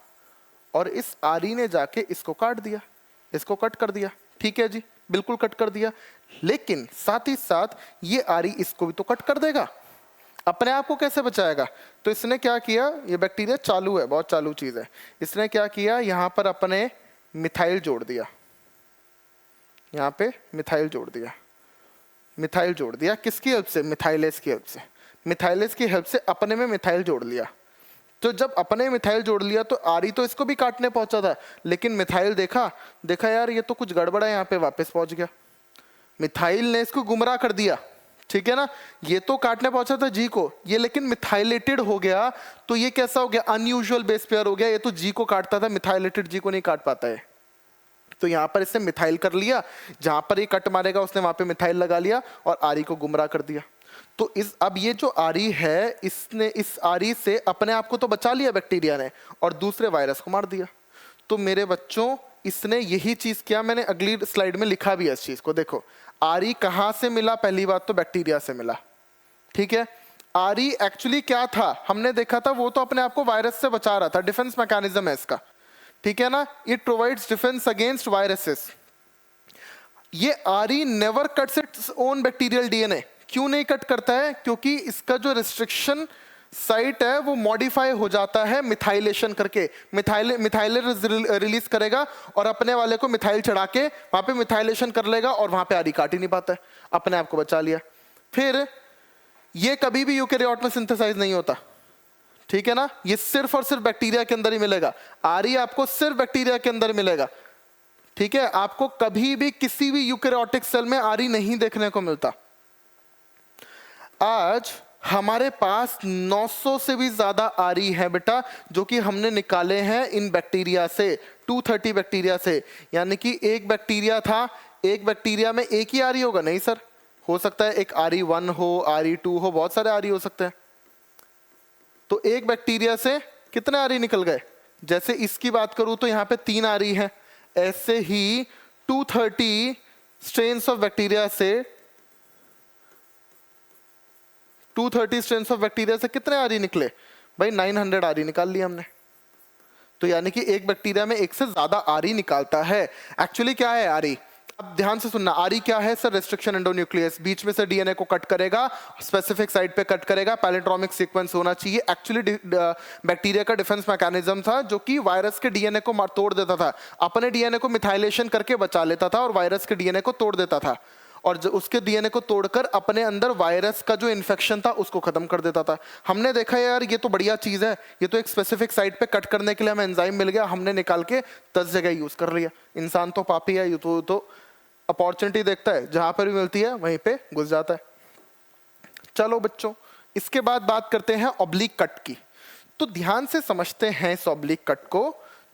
और इस आरी ने जाके इसको काट दिया, इसको कट कर दिया, ठीक है जी, बिल्कुल कट कर दिया। लेकिन साथ ही साथ ये आरी इसको भी तो कट कर देगा, अपने आप को कैसे बचाएगा। तो इसने क्या किया, ये बैक्टीरिया चालू है, बहुत चालू चीज है, इसने क्या किया, यहां पर अपने मिथाइल जोड़ दिया, यहां पे मिथाइल जोड़ दिया, मिथाइल जोड़ दिया, किसकी हेल्प से, मिथाइलेज की हेल्प से, मिथाइलेज की हेल्प से अपने में मिथाइल जोड़ लिया। तो जब अपने मिथाइल जोड़ लिया तो आरी तो इसको भी काटने पहुंचा था, लेकिन मिथाइल देखा यार ये तो कुछ गड़बड़ है, यहाँ पे वापस पहुंच गया, मिथाइल ने इसको गुमराह कर दिया, ठीक है ना, ये तो काटने पहुंचा था जी को, ये लेकिन मिथाइलेटेड हो गया, तो ये कैसा हो गया, अनयूजुअल बेस पेयर हो गया, ये तो जी को काटता था, मिथाइलेटेड जी को नहीं काट पाता है। तो यहां पर इसने मिथाइल कर लिया, जहां पर ये कट मारेगा उसने वहां पे मिथाइल लगा लिया और आरी को गुमराह कर दिया। तो इस अब ये जो आरी है, इसने इस आरी से अपने आप को तो बचा लिया बैक्टीरिया ने और दूसरे वायरस को मार दिया। तो मेरे बच्चों इसने यही चीज किया, मैंने अगली स्लाइड में लिखा भी है इस चीज को। देखो आरी कहां से मिला, पहली बात तो बैक्टीरिया से मिला, ठीक है। आरी एक्चुअली क्या था, हमने देखा था वो तो अपने आप को वायरस से बचा रहा था, डिफेंस मैकेनिज्म है इसका, ठीक है ना, it provides defence against viruses. ये आरी never cuts its own bacterial DNA. क्यों नहीं कट करता है, क्योंकि इसका जो रिस्ट्रिक्शन साइट है वो मॉडिफाई हो जाता है मिथाइलेशन करके, मिथाइलर रिलीज करेगा और अपने वाले को मिथाइल चढ़ा के वहां पे मिथाइलेशन कर लेगा और वहां पे आरी काट ही नहीं पाता है, अपने आप को बचा लिया। फिर ये कभी भी यूकेरियोट में सिंथेसाइज नहीं होता, ठीक है ना, ये सिर्फ और सिर्फ बैक्टीरिया के अंदर ही मिलेगा। आरी आपको सिर्फ बैक्टीरिया के अंदर मिलेगा, ठीक है, आपको कभी भी किसी भी यूकेरियोटिक सेल में आरी नहीं देखने को मिलता। आज हमारे पास 900 से भी ज्यादा आरी है बेटा, जो कि हमने निकाले हैं इन बैक्टीरिया से, 230 बैक्टीरिया से। यानी कि एक बैक्टीरिया था, एक बैक्टीरिया में एक ही आरी होगा, नहीं सर, हो सकता है एक आरी 1 हो, आरी 2 हो, बहुत सारे आरी हो सकते हैं। तो एक बैक्टीरिया से कितने आरी निकल गए, जैसे इसकी बात करूं तो यहां पे 3 आरी है, ऐसे ही 230 स्ट्रेन्स ऑफ बैक्टीरिया से 230 स्ट्रेन्स ऑफ बैक्टीरिया से कितने आरी निकले भाई, 900 आरी निकाल लिया हमने। तो यानी कि एक बैक्टीरिया में एक से ज्यादा आरी निकालता है। एक्चुअली क्या है आरी, अब ध्यान से सुनना, आरी क्या है सर, रेस्ट्रिक्शन एंडोन्यूक्लियस, बीच में से डीएनए को कट करेगा, स्पेसिफिक साइट पे कट करेगा, पैलिंड्रोमिक सीक्वेंस होना चाहिए। एक्चुअली बैक्टीरिया का डिफेंस मैकेनिज्म था जो कि वायरस के डीएनए को तोड़ देता था, अपने डीएनए को मिथाइलेशन करके बचा लेता था और वायरस के डीएनए को तोड़ देता था, और उसके डीएनए को तोड़कर अपने अंदर वायरस का जो इन्फेक्शन था उसको खत्म कर देता था। हमने देखा यार ये तो बढ़िया चीज है, ये तो एक स्पेसिफिक साइट पे कट करने के लिए हमें एंजाइम मिल गया, हमने निकाल के 10 जगह यूज कर लिया। इंसान तो पापी है, ये तो अपॉर्चुनिटी देखता है, जहां पर भी मिलती है वहीं पे घुस जाता है। चलो बच्चों, इसके बाद बात करते हैं ऑब्लिक कट की। तो ध्यान से समझते हैं इस ऑब्लिक कट को।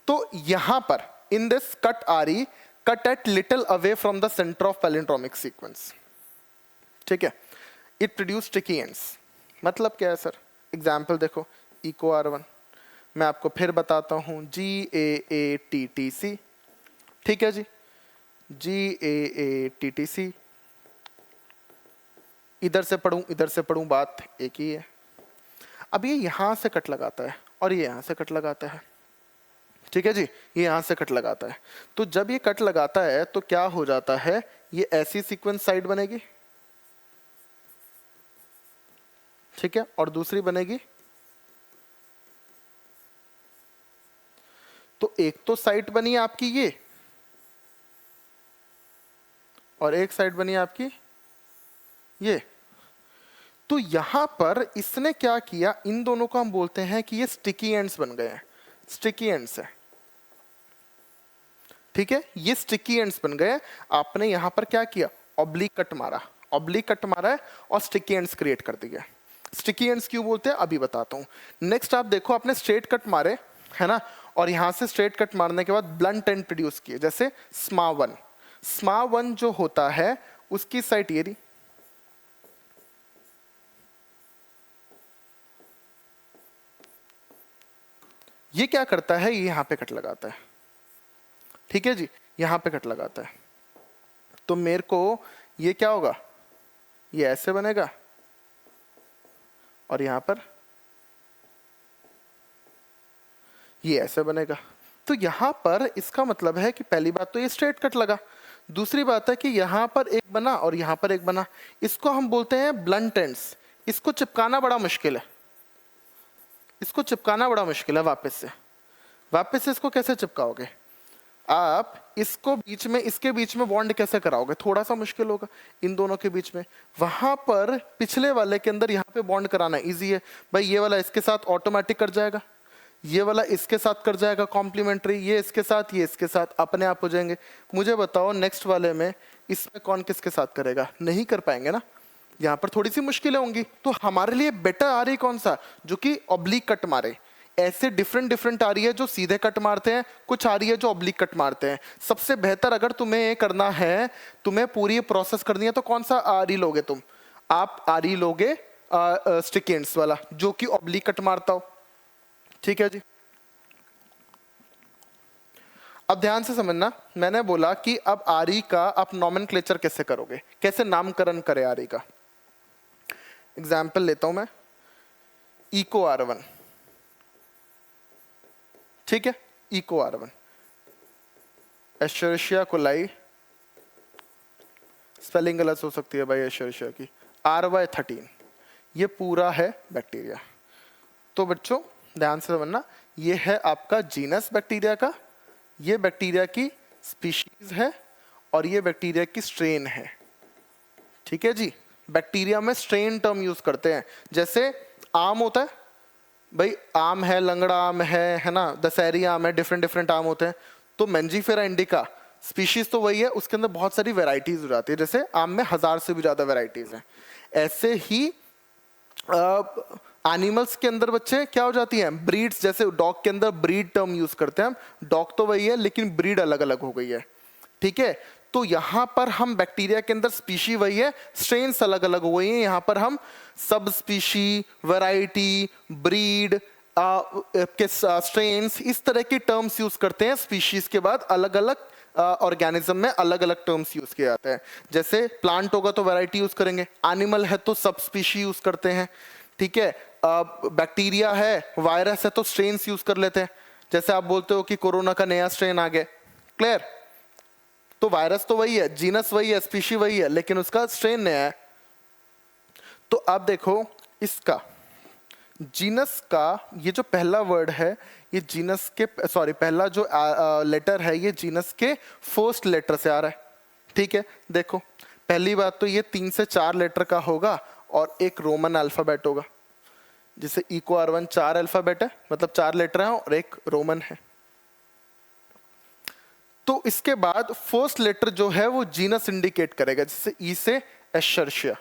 तो यहां पर इन दिस कट आरी cut at little away from the center of palindromic sequence, ठीक है, it produce sticky ends। मतलब क्या है सर, एग्जाम्पल देखो, इको R1, मैं आपको फिर बताता हूं, GAATTC, ठीक है जी, GAATTC, इधर से पढ़ूं इधर से पढ़ूं बात एक ही है। अब ये यहां से कट लगाता है और ये यहां से कट लगाता है, ठीक है जी, ये यहां से कट लगाता है। तो जब ये कट लगाता है तो क्या हो जाता है, ये ऐसी सीक्वेंस साइड बनेगी, ठीक है, और दूसरी बनेगी। तो एक तो साइट बनी आपकी ये, और एक साइड बनी आपकी ये। तो यहां पर इसने क्या किया, इन दोनों को हम बोलते हैं कि ये स्टिकी एंड्स बन गए हैं, स्टिकी एंड्स है, ठीक है, ये स्टिकी एंड्स बन गए। आपने यहां पर क्या किया, ऑब्लिक कट मारा, ऑब्लिक कट मारा है और स्टिकी एंड्स क्रिएट कर दिए। स्टिकी एंड्स क्यों बोलते हैं अभी बताता हूं। नेक्स्ट आप देखो, आपने स्ट्रेट कट मारे है ना, और यहां से स्ट्रेट कट मारने के बाद ब्लंट एंड प्रोड्यूस किए, जैसे SMA1। SMA1 जो होता है उसकी साइट ये रही, ये क्या करता है, ये यहां पे कट लगाता है, ठीक है जी, यहां पे कट लगाता है। तो मेरे को ये क्या होगा, ये ऐसे बनेगा और यहां पर ये ऐसे बनेगा। तो यहां पर इसका मतलब है कि पहली बात तो ये स्ट्रेट कट लगा, दूसरी बात है कि यहां पर एक बना और यहां पर एक बना, इसको हम बोलते हैं ब्लंट एंड्स। इसको चिपकाना बड़ा मुश्किल है, इसको चिपकाना बड़ा मुश्किल है। वापस से इसको कैसे चिपकाओगे आप, इसको बीच में, इसके बीच में बॉन्ड कैसे कराओगे, थोड़ा सा मुश्किल होगा इन दोनों के बीच में। वहां पर पिछले वाले के अंदर यहाँ पे बॉन्ड कराना इजी है भाई, ये वाला इसके साथ ऑटोमेटिक कर जाएगा, ये वाला इसके साथ कर जाएगा कॉम्प्लीमेंट्री, ये इसके साथ, ये इसके साथ, अपने आप हो जाएंगे। मुझे बताओ नेक्स्ट वाले में इसमें कौन किसके साथ करेगा, नहीं कर पाएंगे ना। यहाँ पर थोड़ी सी मुश्किलें होंगी, तो हमारे लिए बेटर आ रही कौन सा, जो कि ऑब्लिक कट मारे। ऐसे डिफरेंट आ रही है जो सीधे कट मारते हैं, कुछ आ रही है जो ऑब्लिक कट मारते हैं। सबसे बेहतर अगर तुम्हें ये करना है, तुम्हें पूरी प्रोसेस करनी है, तो कौन सा आरी लोगे तुम? आप आरी लोगे स्टिकी एंड्स वाला, जो कि ऑब्लिक कट मारता हो। ठीक है जी। अब ध्यान से समझना, मैंने बोला कि अब आरी का आप नॉमेनक्लेचर कैसे करोगे, कैसे नामकरण करे आरी का। एग्जाम्पल लेता हूं मैं, इको R1, ठीक है, इको R1, एशर्शिया कोलाई, स्पेलिंग गलत हो सकती है भाई एशर्शिया की, RY13, ये पूरा है बैक्टीरिया। तो बच्चों ध्यान से समझना, ये है आपका जीनस बैक्टीरिया का, ये बैक्टीरिया की स्पीशीज है, और ये बैक्टीरिया की स्ट्रेन है। ठीक है जी। बैक्टीरिया में स्ट्रेन टर्म यूज करते हैं। जैसे आम होता है भाई, आम है, लंगड़ा आम है ना, दशहरी आम है, डिफरेंट आम होते हैं। तो मैंजीफेरा इंडिका स्पीशीज तो वही है, उसके अंदर बहुत सारी वेराइटीज हो जाती है। जैसे आम में 1000 से भी ज्यादा वेराइटीज हैं। ऐसे ही एनिमल्स के अंदर बच्चे क्या हो जाती हैं, ब्रीड्स। जैसे डॉग के अंदर ब्रीड टर्म यूज करते हैं हम, डॉग तो वही है लेकिन ब्रीड अलग अलग हो गई है। ठीक है, तो यहां पर हम बैक्टीरिया के अंदर स्पीशी वही है, स्ट्रेन्स अलग अलग हो गई हैं। यहां पर हम सब स्पीशी, वैरायटी, ब्रीड के स्ट्रेन्स, इस तरह के टर्म्स यूज करते हैं। स्पीशीज के बाद अलग अलग ऑर्गेनिज्म में अलग अलग टर्म्स यूज किए जाते हैं। जैसे प्लांट होगा तो वैरायटी यूज करेंगे, एनिमल है तो सब स्पीशी यूज करते हैं। ठीक है, बैक्टीरिया है, वायरस है तो स्ट्रेन्स यूज कर लेते हैं। जैसे आप बोलते हो कि कोरोना का नया स्ट्रेन आ गया, क्लियर? तो वायरस तो वही है, जीनस वही है, स्पीशी वही है, लेकिन उसका स्ट्रेन नया है। तो अब देखो इसका जीनस का ये जो पहला वर्ड है, ये जीनस के पहला जो लेटर है, ये जीनस के फर्स्ट लेटर से आ रहा है। ठीक है, देखो पहली बात तो ये 3 से 4 लेटर का होगा और एक रोमन अल्फाबेट होगा। जैसे इको R1 4 अल्फाबेट है, मतलब 4 लेटर है और एक रोमन है। तो इसके बाद फर्स्ट लेटर जो है वो जीनस इंडिकेट करेगा, जैसे ई से एशर्शिया।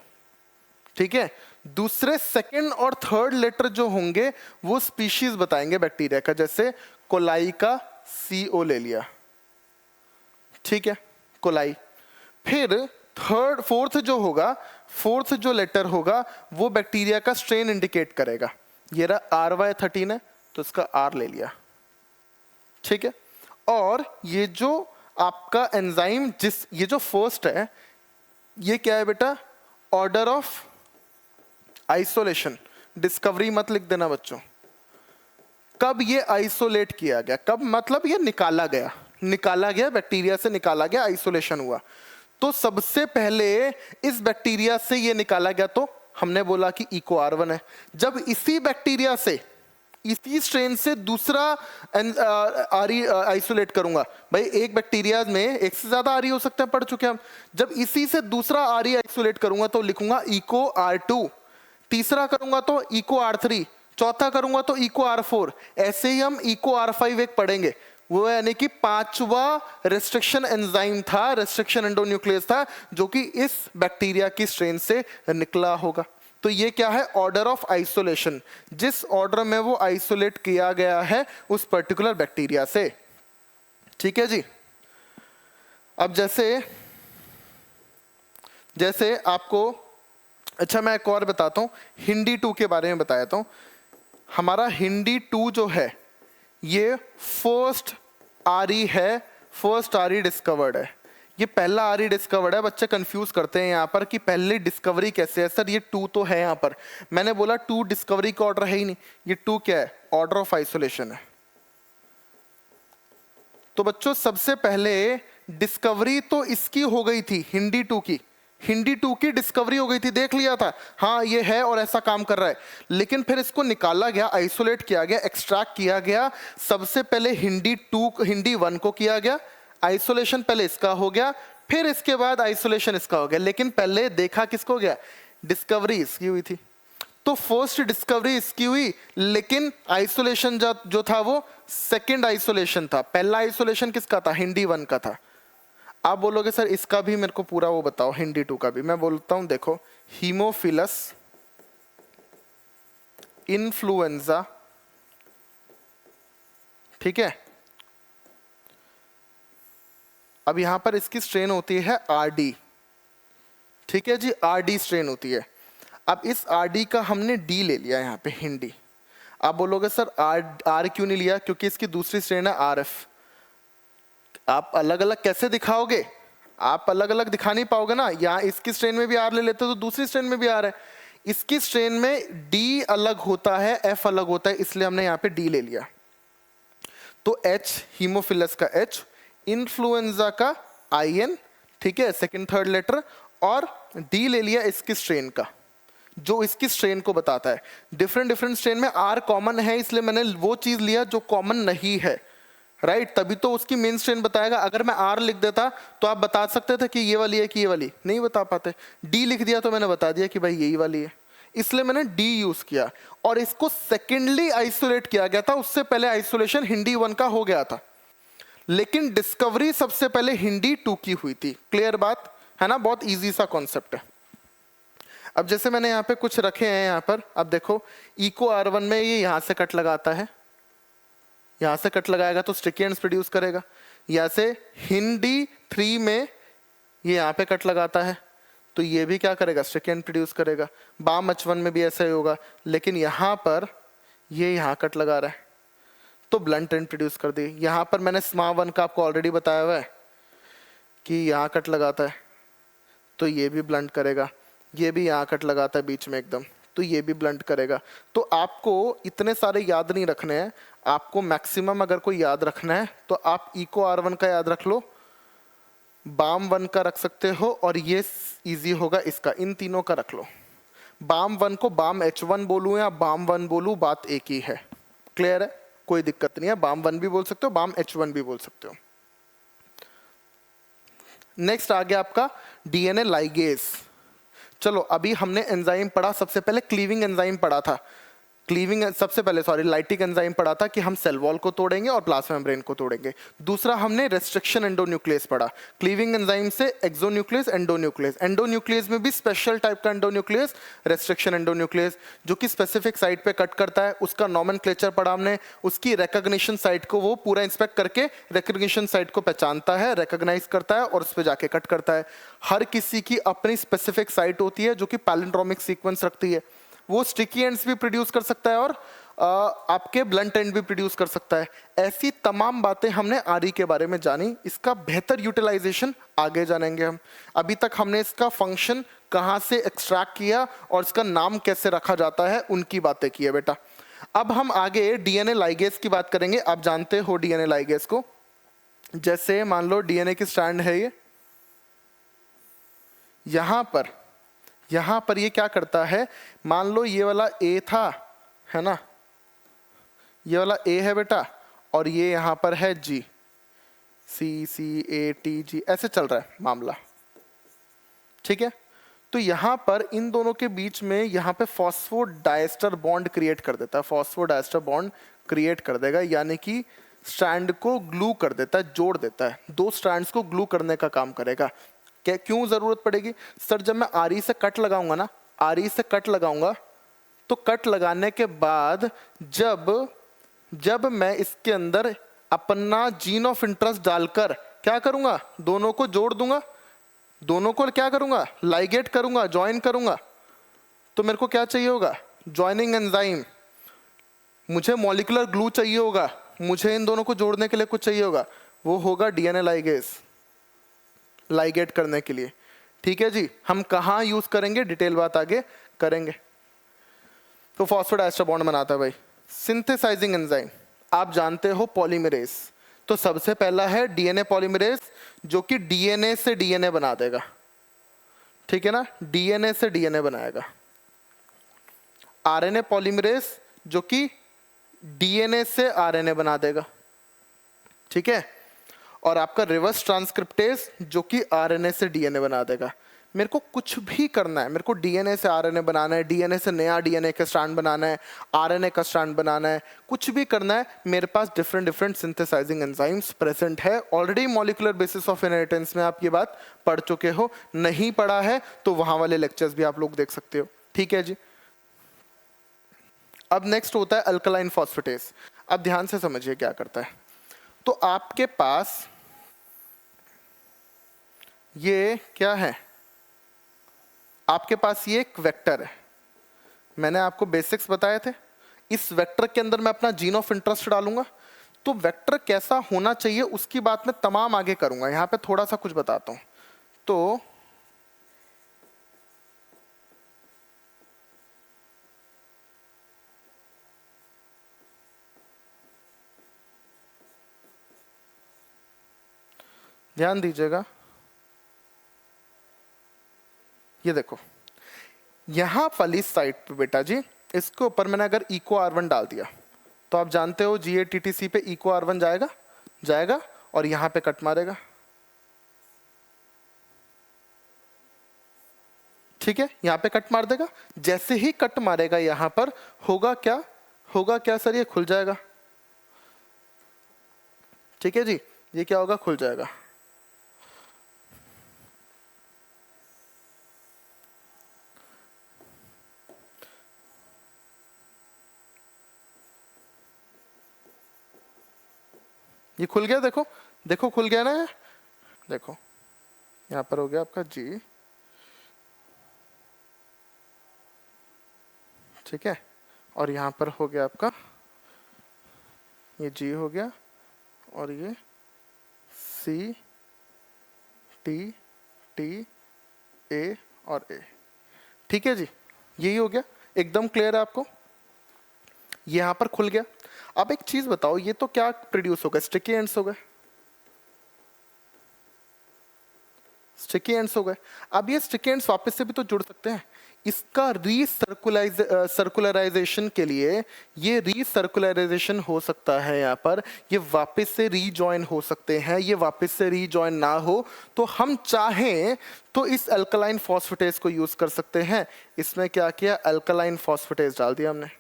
ठीक है, दूसरे सेकंड और थर्ड लेटर जो होंगे वो स्पीशीज बताएंगे बैक्टीरिया का। जैसे कोलाई का CO ले लिया, ठीक है, कोलाई। फिर फोर्थ जो लेटर होगा वो बैक्टीरिया का स्ट्रेन इंडिकेट करेगा। ये रहा RY13 है तो इसका R ले लिया। ठीक है, और ये जो आपका एंजाइम ये जो फर्स्ट है, ये क्या है बेटा, ऑर्डर ऑफ आइसोलेशन। डिस्कवरी मत लिख देना बच्चों। कब ये आइसोलेट किया गया, कब मतलब ये निकाला गया बैक्टीरिया से, निकाला गया, आइसोलेशन हुआ। तो सबसे पहले इस बैक्टीरिया से ये निकाला गया, तो हमने बोला कि इको R1 है। जब इसी बैक्टीरिया से, इसी स्ट्रेन से दूसरा आरी आइसोलेट करूंगा, भाई एक बैक्टीरिया में एक से ज्यादा आरी हो सकते हैं, पढ़ चुके हम। जब इसी से दूसरा आरी आइसोलेट करूंगा तो लिखूंगा इको R2, तीसरा करूंगा तो इको R3, चौथा करूंगा तो इको R4। ऐसे ही हम इको R5 एक पढ़ेंगे, वो यानी कि 5वां रेस्ट्रिक्शन एंजाइम था, रेस्ट्रिक्शन एंडोन्यूक्लियस था, जो कि इस बैक्टीरिया की स्ट्रेन से निकला होगा। तो ये क्या है, ऑर्डर ऑफ आइसोलेशन, जिस ऑर्डर में वो आइसोलेट किया गया है उस पर्टिकुलर बैक्टीरिया से। ठीक है जी। अब जैसे आपको, अच्छा मैं एक और बताता हूं, हिंदी 2 के बारे में बताया था। हमारा हिंदी 2 जो है ये फर्स्ट आरी है, फर्स्ट आरी डिस्कवर्ड है। ये पहला आरी डिस्कवर्ड है। बच्चे कंफ्यूज करते हैं यहाँ पर कि पहली डिस्कवरी कैसे है। सर ये 2 तो है यहाँ पर, मैंने बोला 2 डिस्कवरी का ऑर्डर है ही नहीं। ये 2 क्या है, ऑर्डर ऑफ आइसोलेशन है। तो बच्चों सबसे पहले डिस्कवरी तो इसकी हो गई थी, हिंदी 2 की। हिंदी 2 की डिस्कवरी हो गई थी, देख लिया था हाँ ये है और ऐसा काम कर रहा है। लेकिन फिर इसको निकाला गया, आइसोलेट किया गया, एक्सट्रैक्ट किया गया। सबसे पहले हिंदी 1 को किया गया, आइसोलेशन पहले इसका हो गया, फिर इसके बाद आइसोलेशन इसका हो गया। लेकिन पहले देखा किसको गया, डिस्कवरी इसकी हुई थी। तो फर्स्ट डिस्कवरी इसकी हुई, लेकिन आइसोलेशन जो था वो सेकंड आइसोलेशन था। पहला आइसोलेशन किसका था, हिंदी 1 का था। आप बोलोगे सर इसका भी मेरे को पूरा वो बताओ, हिंदी 2 का भी। मैं बोलता हूं देखो, हीमोफिलस इन्फ्लुएंजा, ठीक है। अब यहां पर इसकी स्ट्रेन होती है आरडी, ठीक है जी, आरडी स्ट्रेन होती है। अब इस आरडी का हमने डी ले लिया यहाँ पे, हिंदी। आप बोलोगे सर आर क्यों नहीं लिया? क्योंकि इसकी दूसरी स्ट्रेन है आरएफ। आप अलग अलग कैसे दिखाओगे? आप अलग अलग दिखा नहीं पाओगे ना। यहाँ इसकी स्ट्रेन में भी आर ले लेते हो तो दूसरी स्ट्रेन में भी आर है। इसकी स्ट्रेन में डी अलग होता है, एफ अलग होता है, इसलिए हमने यहाँ पे डी ले लिया। तो एच हीमोफिलस का एच, इन्फ्लुएंजा का आई एन, ठीक है, सेकंड थर्ड लेटर, और डी ले लिया इसकी स्ट्रेन का, जो इसकी स्ट्रेन को बताता है। डिफरेंट डिफरेंट स्ट्रेन में आर कॉमन है, इसलिए मैंने वो चीज लिया जो कॉमन नहीं है, राइट। तभी तो उसकी मेन स्ट्रेन बताएगा। अगर मैं आर लिख देता तो आप बता सकते थे कि ये वाली है कि ये वाली, नहीं बता पाते। डी लिख दिया तो मैंने बता दिया कि भाई यही वाली है, इसलिए मैंने डी यूज किया। और इसको सेकेंडली आइसोलेट किया गया था, उससे पहले आइसोलेशन हिंदी 1 का हो गया था, लेकिन डिस्कवरी सबसे पहले हिंदी 2 की हुई थी। क्लियर बात है ना? बहुत इजी सा कॉन्सेप्ट है। अब जैसे मैंने यहाँ पे कुछ रखे हैं यहाँ पर, अब देखो इको R1 में ये यहाँ से कट लगाता है, यहाँ से कट लगाएगा तो स्टिकी एंड्स प्रोड्यूस करेगा। यहाँ से हिंदी 3 में ये यहाँ पे कट लगाता है तो ये भी क्या करेगा? स्टिकी एंड प्रोड्यूस करेगा। बाम H1 में भी ऐसा ही होगा, लेकिन यहाँ पर ये यहाँ कट लगा रहा है तो ब्लंट एंड प्रोड्यूस कर दी। यहाँ पर मैंने SMA1 का आपको ऑलरेडी बताया हुआ है कि यहाँ कट लगाता है तो ये भी ब्लंट करेगा, ये भी यहाँ कट लगाता है बीच में एकदम तो ये भी ब्लंट करेगा। तो आपको इतने सारे याद नहीं रखने हैं, आपको मैक्सिमम अगर कोई याद रखना है तो आप इको R1 का याद रख लो, बाम 1 का रख सकते हो, और ये इजी होगा इसका, इन तीनों का रख लो। बाम 1 को बाम H1 बोलूं या बाम 1 बोलूं, बात एक ही है। क्लियर है? कोई दिक्कत नहीं है, बाम 1 भी बोल सकते हो, बाम H1 भी बोल सकते हो। नेक्स्ट आ गया आपका डीएनए लाइगेज। चलो अभी हमने एंजाइम पढ़ा, सबसे पहले क्लीविंग एंजाइम पढ़ा था, लाइटिक एंजाइम पढ़ा था कि हम सेल वॉल को तोड़ेंगे और प्लाज्मा मेम्ब्रेन को तोड़ेंगे। दूसरा हमने रेस्ट्रिक्शन एंडोन्यूक्लियस पढ़ा, क्लीविंग एंजाइम से एक्सोन्यूक्लियस, एंडोन्यूक्लियस। एंडोन्यूक्लियस में भी स्पेशल टाइप का एंडोन्यूक्लियस, रेस्ट्रिक्शन एंडोन्यूक्लियस, जो कि स्पेसिफिक साइट पे कट करता है। उसका नॉमेनक्लेचर पढ़ा हमने, उसकी रिकॉग्निशन साइट को वो पूरा इंस्पेक्ट करके रिकॉग्निशन साइट को पहचानता है, रिकॉग्नाइज करता है और उस पर जाके कट करता है। हर किसी की अपनी स्पेसिफिक साइट होती है जो कि पैलिंड्रोमिक सीक्वेंस रखती है। वो स्टिकी एंड्स भी प्रोड्यूस कर सकता है और आपके ब्लंट एंड भी प्रोड्यूस कर सकता है। ऐसी तमाम बातें हमने आरई के बारे में जानी। इसका बेहतर यूटिलाइजेशन आगे जानेंगे हम। अभी तक हमने इसका फंक्शन कहाँ से एक्सट्रैक्ट किया और इसका नाम कैसे रखा जाता है, उनकी बातें की है बेटा। अब हम आगे डीएनए लाइगेज की बात करेंगे। आप जानते हो डीएनए लाइगेज को, जैसे मान लो डीएनए की स्ट्रैंड है ये, यहां पर ये क्या करता है, मान लो ये वाला ए था, है ना, ये वाला ए है बेटा, और ये यहां पर है जी, CCATG, ऐसे चल रहा है मामला, ठीक है। तो यहां पर इन दोनों के बीच में यहां पे फॉस्फोडाइस्टर बॉन्ड क्रिएट कर देता है, फॉस्फोडाइस्टर बॉन्ड क्रिएट कर देगा, यानी कि स्ट्रैंड को ग्लू कर देता है, जोड़ देता है, दो स्ट्रैंड्स को ग्लू करने का काम करेगा। क्यों जरूरत पड़ेगी सर? जब मैं आरी से कट लगाऊंगा ना, आरी से कट लगाऊंगा तो कट लगाने के बाद जब मैं इसके अंदर अपना जीन ऑफ इंटरेस्ट डालकर क्या करूंगा, दोनों को जोड़ दूंगा, दोनों को क्या करूंगा, लाइगेट करूंगा, ज्वाइन करूंगा, तो मेरे को क्या चाहिए होगा, ज्वाइनिंग एंजाइम। मुझे मॉलिक्यूलर ग्लू चाहिए होगा, मुझे इन दोनों को जोड़ने के लिए कुछ चाहिए होगा, वो होगा डीएनए लाइगेज, लाइगेट करने के लिए। ठीक है जी, हम कहाँ यूज करेंगे, डिटेल बात आगे करेंगे। तो फॉस्फोडाइस्टर बॉन्ड बनाता है भाई। सिंथेसाइजिंग एंजाइम आप जानते हो, पॉलीमरेज। तो सबसे पहला है डीएनए पॉलीमरेज, जो कि डीएनए से डीएनए बना देगा, ठीक है ना, डीएनए से डीएनए बनाएगा। आरएनए पॉलीमरेज, जो कि डीएनए से आरएनए बना देगा, ठीक है। और आपका रिवर्स ट्रांसक्रिप्टेज, जो कि आरएनए से डीएनए बना देगा। मेरे को कुछ भी करना है, मेरे को डीएनए से आरएनए बनाना है, डीएनए से नया डीएनए का स्ट्रैंड बनाना है, आरएनए का स्ट्रैंड बनाना है, कुछ भी करना है, मेरे पास different different synthesizing enzymes present है already. Molecular basis of inheritance में आप ये बात पढ़ चुके हो, नहीं पढ़ा है तो वहां वाले लेक्चर्स भी आप लोग देख सकते हो। ठीक है जी। अब नेक्स्ट होता है अल्कलाइन फॉस्फेटेस। अब ध्यान से समझिए क्या करता है। तो आपके पास ये क्या है, आपके पास ये एक वेक्टर है, मैंने आपको बेसिक्स बताए थे। इस वेक्टर के अंदर मैं अपना जीन ऑफ इंटरेस्ट डालूंगा, तो वेक्टर कैसा होना चाहिए उसकी बात मैं तमाम आगे करूंगा। यहां पे थोड़ा सा कुछ बताता हूं। तो ध्यान दीजिएगा, ये देखो यहां वाली साइड पे बेटा जी, इसके ऊपर मैंने अगर इको R1 डाल दिया तो आप जानते हो GATTC पे इको R1 जाएगा, जाएगा और यहां पे कट मारेगा। ठीक है, यहां पे कट मार देगा। जैसे ही कट मारेगा यहां पर होगा क्या, होगा क्या सर, ये खुल जाएगा। ठीक है जी, ये क्या होगा, खुल जाएगा। ये खुल गया, देखो देखो खुल गया ना, देखो यहां पर हो गया आपका जी। ठीक है, और यहां पर हो गया आपका ये जी हो गया, और ये C T T A और A। ठीक है जी, यही हो गया, एकदम क्लियर है आपको। ये यहां पर खुल गया। अब एक चीज बताओ, ये तो क्या प्रोड्यूस हो गए, स्टिकी एंड्स हो गए, स्टिकी एंड्स हो गए। अब ये स्टिकी एंड्स वापस से भी तो जुड़ सकते हैं। इसका सर्कुलराइजेशन के लिए ये रीसर्कुलराइजेशन हो सकता है, यहाँ पर ये वापस से रीजॉइन हो सकते हैं। ये वापस से रीजॉइन ना हो तो हम चाहें तो इस अल्कलाइन फॉस्फेटेस को यूज कर सकते हैं। इसमें क्या किया, अल्कलाइन फॉस्फेटेस डाल दिया हमने,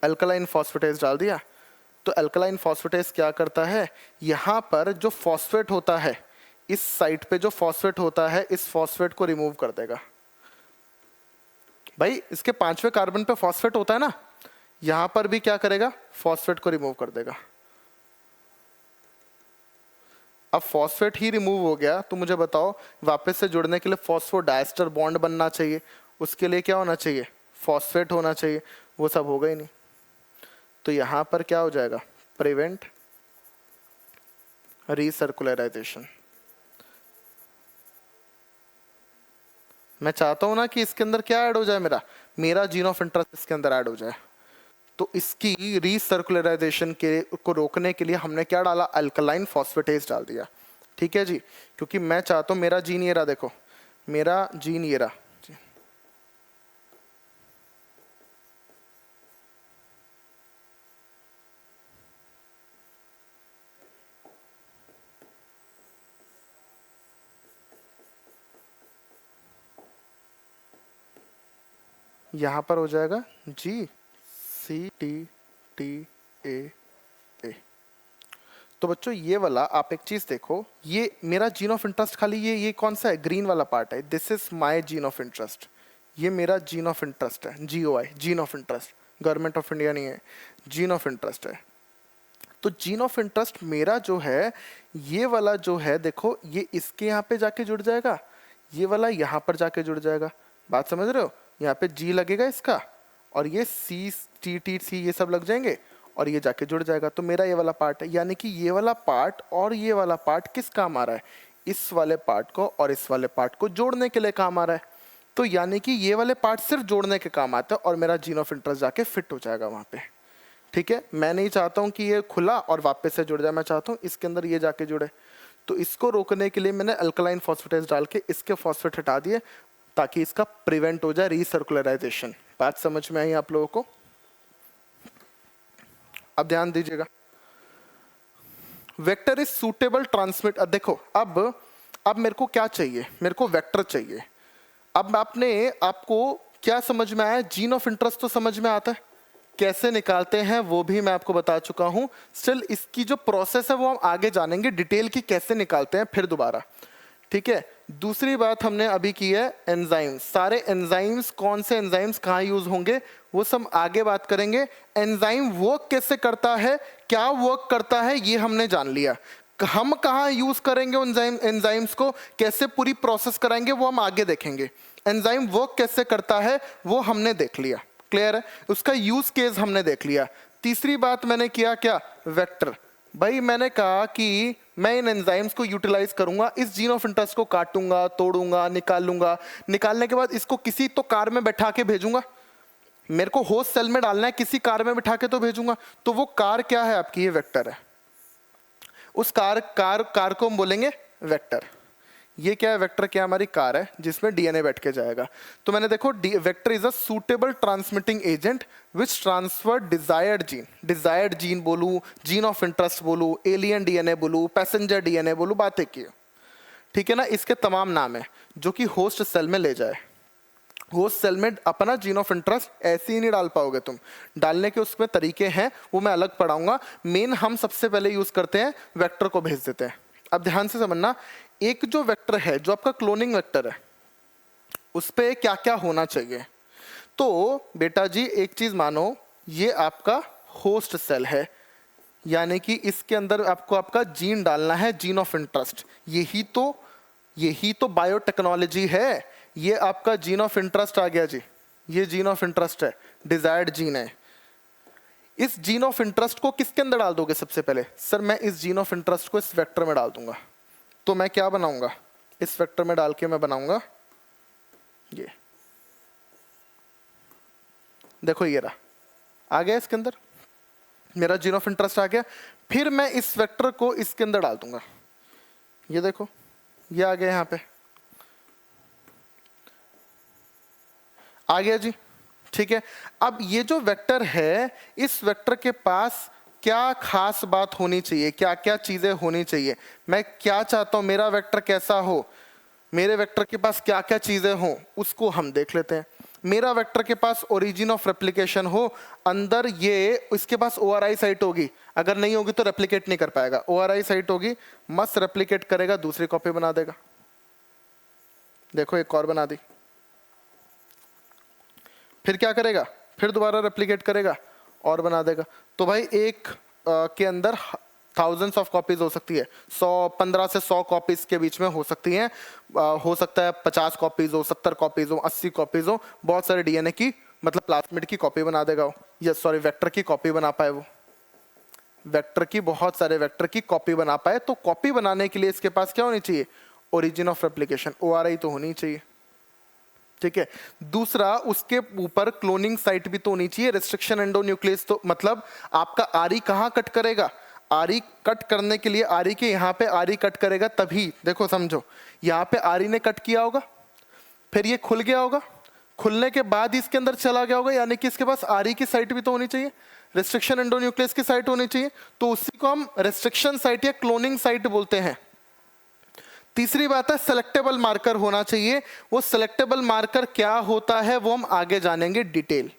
अल्कलाइन फॉस्फेटेस डाल दिया। तो अल्कलाइन फॉस्फेटेस क्या करता है, यहां पर जो फॉस्फेट होता है, इस साइड पे जो फॉस्फेट होता है, इस फॉस्फेट को रिमूव कर देगा। भाई इसके 5वें कार्बन पे फॉस्फेट होता है ना, यहां पर भी क्या करेगा, फॉस्फेट को रिमूव कर देगा। अब फॉस्फेट ही रिमूव हो गया तो मुझे बताओ, वापस से जुड़ने के लिए फॉस्फोडाइस्टर बॉन्ड बनना चाहिए, उसके लिए क्या होना चाहिए, फॉस्फेट होना चाहिए। वो सब होगा ही नहीं, तो यहां पर क्या हो जाएगा, प्रिवेंट रीसर्कुलराइजेशन। मैं चाहता हूं ना कि इसके अंदर क्या ऐड हो जाए, मेरा मेरा जीन ऑफ इंटरेस्ट इसके अंदर ऐड हो जाए। तो इसकी रीसर्कुलराइजेशन के को रोकने के लिए हमने क्या डाला, अल्कलाइन फॉस्फेटेस डाल दिया। ठीक है जी, क्योंकि मैं चाहता हूं मेरा जीन ये रहा, देखो मेरा जीन ये रहा, यहां पर हो जाएगा GCTTA। तो बच्चों ये वाला आप एक चीज देखो, ये मेरा जीन ऑफ इंटरेस्ट खाली ये कौन सा है, ग्रीन वाला पार्ट है, this is my gene of interest. ये मेरा जीन ऑफ इंटरेस्ट है, GOI gene of interest, government of India नहीं है, जीन ऑफ इंटरेस्ट है। तो जीन ऑफ इंटरेस्ट मेरा जो है, ये वाला जो है देखो, ये इसके यहाँ पे जाके जुड़ जाएगा, ये वाला यहाँ पर जाके जुड़ जाएगा। बात समझ रहे हो, यहाँ पे G लगेगा इसका, और ये CTTC ये सब लग जाएंगे, और ये जाके जुड़ जाएगा। तो मेरा ये वाला पार्ट है, यानी कि ये वाला पार्ट और ये वाला पार्ट किस काम आ रहा है, इस वाले पार्ट को और इस वाले पार्ट को जोड़ने के लिए काम आ रहा है। तो यानी कि ये वाले पार्ट सिर्फ जोड़ने के काम आते हैं, और मेरा जीन ऑफ इंटरेस्ट जाके फिट हो जाएगा वहां पे। ठीक है, मैं नहीं चाहता हूं कि ये खुला और वापस से जुड़ जाए, मैं चाहता हूं इसके अंदर ये जाके जुड़े। तो इसको रोकने के लिए मैंने अल्कलाइन फॉस्फेटेस डाल के इसके फॉस्फेट हटा दिए, ताकि इसका प्रिवेंट हो जाए रीसर्कुलराइजेशन। बात समझ में आई आप लोगों को? अब ध्यान दीजिएगा, वेक्टर इज सूटेबल ट्रांसमिट। देखो अब मेरे को क्या चाहिए, मेरे को वेक्टर चाहिए। अब आपको क्या समझ में आया, जीन ऑफ इंटरेस्ट तो समझ में आता है, कैसे निकालते हैं वो भी मैं आपको बता चुका हूं। स्टिल इसकी जो प्रोसेस है वो हम आगे जानेंगे डिटेल की, कैसे निकालते हैं फिर दोबारा, ठीक है। दूसरी बात हमने अभी की है एंजाइम्स, सारे एंजाइम्स, कौन से एंजाइम्स कहाँ यूज होंगे वो सब आगे बात करेंगे। एंजाइम वर्क कैसे करता है, क्या वर्क करता है ये हमने जान लिया। हम कहाँ यूज करेंगे एंजाइम्स को, कैसे पूरी प्रोसेस कराएंगे वो हम आगे देखेंगे। एंजाइम वर्क कैसे करता है वो हमने देख लिया, क्लियर है, उसका यूज केस हमने देख लिया। तीसरी बात मैंने किया क्या, वेक्टर। भाई मैंने कहा कि मैं इन एंजाइम्स को यूटिलाइज करूंगा, इस जीन ऑफ इंटरेस्ट को काटूंगा, तोड़ूंगा, निकालूंगा, निकालने के बाद इसको किसी तो कार में बैठा के भेजूंगा, मेरे को होस्ट सेल में डालना है, किसी कार में बिठा के तो भेजूंगा। तो वो कार क्या है आपकी, ये वेक्टर है। उस कार को हम बोलेंगे वेक्टर। ये क्या है, वेक्टर क्या हमारी कार है जिसमें डीएनए बैठ के जाएगा। तो मैंने देखो vector is a suitable transmitting agent which transfer desired gene बोलूं, जीन ऑफ इंटरेस्ट बोलूं, एलियन डीएनए बोलूं, पैसेंजर डीएनए बोलूं, बातें की, ठीक है ना। इसके तमाम नाम है जो कि होस्ट सेल में ले जाए। होस्ट सेल में अपना जीन ऑफ इंटरेस्ट ऐसे ही नहीं डाल पाओगे तुम, डालने के उसमें तरीके हैं, वो मैं अलग पढ़ाऊंगा। मेन हम सबसे पहले यूज करते हैं वेक्टर को भेज देते हैं। अब ध्यान से समझना, एक जो वेक्टर है जो आपका क्लोनिंग वेक्टर है उस पे क्या क्या होना चाहिए। तो बेटा जी एक चीज मानो, ये आपका होस्ट सेल है, यानी कि इसके अंदर आपको आपका जीन डालना है, जीन ऑफ इंटरेस्ट। यही तो बायोटेक्नोलॉजी है। ये आपका जीन ऑफ इंटरेस्ट आ गया जी, ये जीन ऑफ इंटरेस्ट है, डिजायर्ड जीन है। इस जीन ऑफ इंटरेस्ट को किसके अंदर डाल दोगे सबसे पहले, सर मैं इस जीन ऑफ इंटरेस्ट को इस वेक्टर में डाल दूंगा। तो मैं क्या बनाऊंगा, इस वेक्टर में डाल के मैं बनाऊंगा ये, देखो ये रहा, आ गया इसके अंदर, मेरा जीन ऑफ इंटरेस्ट आ गया। फिर मैं इस वेक्टर को इसके अंदर डाल दूंगा, ये देखो ये आ गया, यहां पे आ गया जी, ठीक है। अब ये जो वेक्टर है, इस वेक्टर के पास क्या खास बात होनी चाहिए, क्या क्या चीजें होनी चाहिए, मैं क्या चाहता हूं मेरा वेक्टर कैसा हो, मेरे वेक्टर के पास क्या क्या चीजें हो, उसको हम देख लेते हैं। मेरा वेक्टर के पास ओरिजिन ऑफ रेप्लिकेशन हो, अंदर ये इसके पास ओआरआई साइट होगी, अगर नहीं होगी तो रेप्लिकेट नहीं कर पाएगा। ओआरआई साइट होगी, मस्त रेप्लिकेट करेगा, दूसरी कॉपी बना देगा, देखो एक और बना दी। फिर क्या करेगा, फिर दोबारा रेप्लिकेट करेगा और बना देगा। तो भाई एक के अंदर थाउजेंड्स ऑफ कॉपीज हो सकती है, 15 से 100 कॉपीज के बीच में हो सकती हैं। हो सकता है 50 कॉपीज हो, 70 कॉपीज हो, 80 कॉपीज हो, बहुत सारे डीएनए की मतलब प्लाज्मिड की कॉपी बना देगा वो, या सॉरी वेक्टर की कॉपी बना पाए वो, वेक्टर की बहुत सारे वेक्टर की कॉपी बना पाए। तो कॉपी बनाने के लिए इसके पास क्या होनी चाहिए, ओरिजिन ऑफ रेप्लिकेशन, ओआरआई तो होनी चाहिए, ठीक है। दूसरा उसके ऊपर क्लोनिंग साइट भी तो होनी चाहिए, रेस्ट्रिक्शन एंडोन्यूक्लियस। तो मतलब आपका आरी कहाँ कट करेगा, आरी कट करने के लिए आरी के यहाँ पे आरी कट करेगा, तभी देखो समझो, यहाँ पे आरी ने कट किया होगा, फिर ये खुल गया होगा, खुलने के बाद ही इसके अंदर चला गया होगा, यानी कि इसके पास आरी की साइट भी तो होनी चाहिए, रेस्ट्रिक्शन एंडोन्यूक्लियस की साइट होनी चाहिए। तो उसी को हम रेस्ट्रिक्शन साइट या क्लोनिंग साइट बोलते हैं। तीसरी बात है सेलेक्टेबल मार्कर होना चाहिए। वो सेलेक्टेबल मार्कर क्या होता है वो हम आगे जानेंगे डिटेल,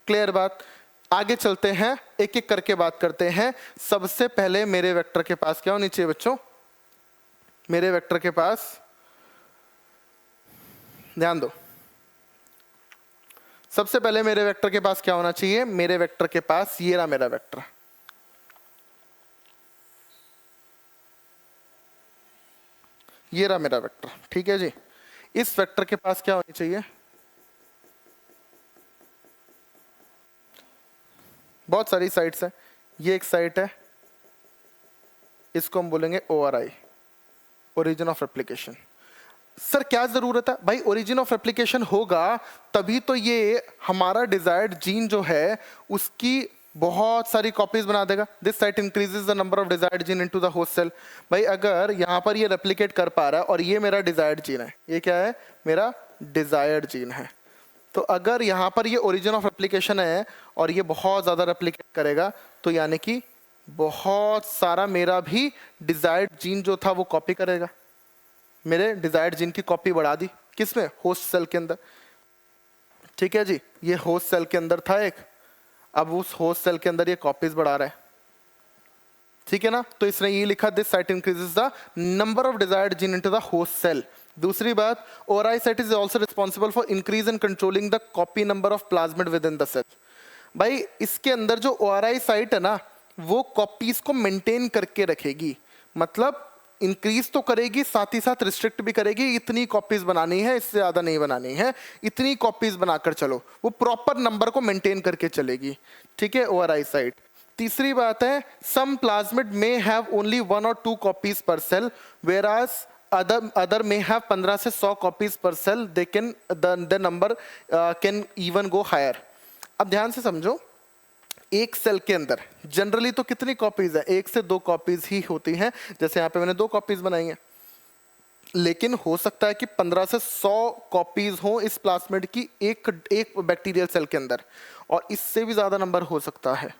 क्लियर बात। आगे चलते हैं, एक एक करके बात करते हैं। सबसे पहले मेरे वेक्टर के पास क्या होनी चाहिए बच्चों, मेरे वेक्टर के पास ध्यान दो, सबसे पहले मेरे वेक्टर के पास क्या होना चाहिए, मेरे वेक्टर के पास ये रहा मेरा वेक्टर, ये रहा मेरा वेक्टर, ठीक है जी। इस वेक्टर के पास क्या होनी चाहिए, बहुत सारी साइट्स है, ये एक साइट है, इसको हम बोलेंगे ORI, origin of replication. Sir क्या जरूरत है भाई, ओरिजिन ऑफ रेप्लिकेशन होगा तभी तो ये हमारा डिजायर्ड जीन जो है उसकी बहुत सारी कॉपीज बना देगा। This site increases the number of desired gene into the host cell. भाई अगर यहाँ पर ये रेप्लिकेट कर पा रहा है और ये मेरा डिजायर्ड जीन है, ये क्या है, मेरा डिजायर्ड जीन है, तो अगर यहाँ पर ये ओरिजिन ऑफ रेप्लिकेशन है और ये बहुत ज़्यादा रेप्लिकेट करेगा, तो यानी कि बहुत सारा मेरा भी डिजायर्ड जीन जो था वो कॉपी करेगा, मेरे डिजायर्ड जीन की कॉपी बढ़ा दी, किसमें? होस्ट सेल के अंदर। ठीक है जी, ये होस्ट सेल के अंदर था एक, अब उस होस्ट सेल के अंदर ये कॉपीज बढ़ा रहा है। ठीक है ना, तो इसने ये लिखा, this site increases the number of desired gene into the host cell. दूसरी बात, ORI site is also responsible for increase in controlling the copy number of plasmid within the cell. भाई इसके अंदर जो ORI साइट है ना, वो copies को मेंटेन करके रखेगी, मतलब इंक्रीज तो करेगी, साथ ही साथ रिस्ट्रिक्ट भी करेगी, इतनी कॉपीज बनानी है, इससे ज्यादा नहीं बनानी है, इतनी कॉपीज बनाकर चलो, वो प्रॉपर नंबर को मेंटेन करके चलेगी। ठीक है, ORI साइट। तीसरी बात है, some plasmid may have only 1 और 2 copies per cell, whereas other may have 15 से 100 copies per cell, they can the number can even go higher. अब ध्यान से समझो, एक सेल के अंदर जनरली तो कितनी कॉपीज है? 1 से 2 कॉपीज ही होती हैं, जैसे यहाँ पे मैंने 2 कॉपीज बनाई हैं, लेकिन हो सकता है कि 15 से 100 कॉपीज हो इस प्लाज्मिड की एक बैक्टीरियल सेल के अंदर, और इससे भी ज्यादा नंबर हो सकता है।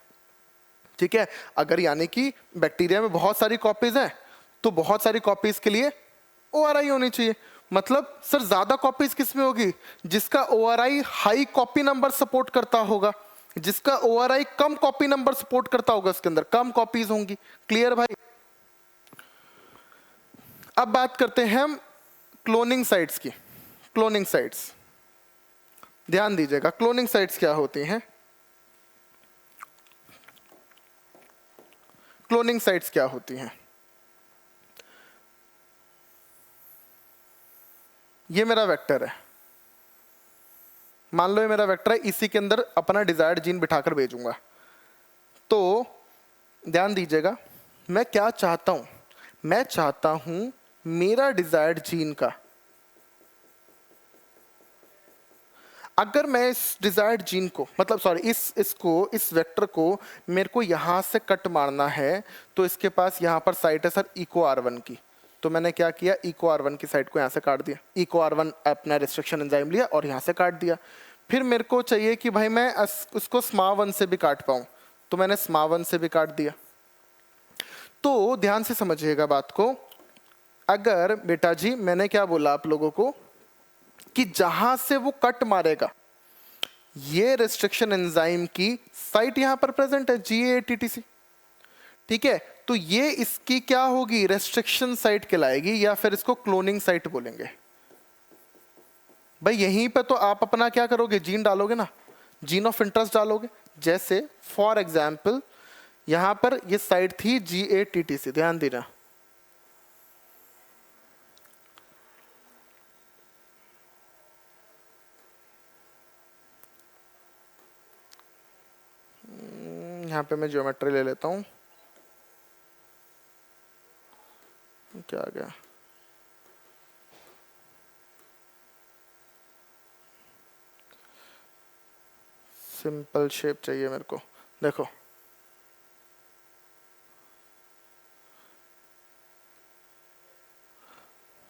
ठीक है, अगर यानी कि बैक्टीरिया में बहुत सारी कॉपीज हैं, तो बहुत सारी कॉपीज के लिए ORI होनी चाहिए। मतलब सर ज्यादा कॉपीज किस में होगी? जिसका ORI high copy number support करता होगा, जिसका ORI कम कॉपी नंबर सपोर्ट करता होगा, उसके अंदर कम कॉपीज होंगी। क्लियर भाई? अब बात करते हैं हम क्लोनिंग साइट्स की। क्लोनिंग साइट्स, ध्यान दीजिएगा, क्लोनिंग साइट्स क्या होती हैं? क्लोनिंग साइट्स क्या होती हैं? ये मेरा वेक्टर है, मान लो ये मेरा वेक्टर है, इसी के अंदर अपना डिजायर्ड जीन बिठाकर भेजूंगा। तो ध्यान दीजिएगा, मैं क्या चाहता हूं? मैं चाहता हूं मेरा डिजायर्ड जीन का, अगर मैं इस डिजायर्ड जीन को, मतलब सॉरी, इस वेक्टर को मेरे को यहां से कट मारना है, तो इसके पास यहां पर साइट है सर इको R1 की। तो मैंने क्या किया, इको R1 की साइट को यहाँ से काट दिया, इको R1 अपना रिस्ट्रिक्शन एंजाइम लिया और यहाँ से काट दिया। फिर मेरे को चाहिए कि भाई मैं उसको SMA1 से भी काट पाऊँ, तो मैंने SMA1 से भी काट दिया। तो ध्यान से समझिएगा बात को, अगर बेटा जी मैंने क्या बोला आप लोगों को कि जहां से वो कट मारेगा, ये रिस्ट्रिक्शन एंजाइम की साइट यहां पर प्रेजेंट है, GATTC। ठीक है, तो ये इसकी क्या होगी? रेस्ट्रिक्शन साइट कहलाएगी, या फिर इसको क्लोनिंग साइट बोलेंगे। भाई यहीं पे तो आप अपना क्या करोगे? जीन डालोगे ना, जीन ऑफ इंटरेस्ट डालोगे। जैसे फॉर एग्जाम्पल यहां पर ये साइट थी GATTC, ध्यान देना। यहां पे मैं ज्योमेट्री ले लेता हूं, क्या आ गया? सिंपल शेप चाहिए मेरे को। देखो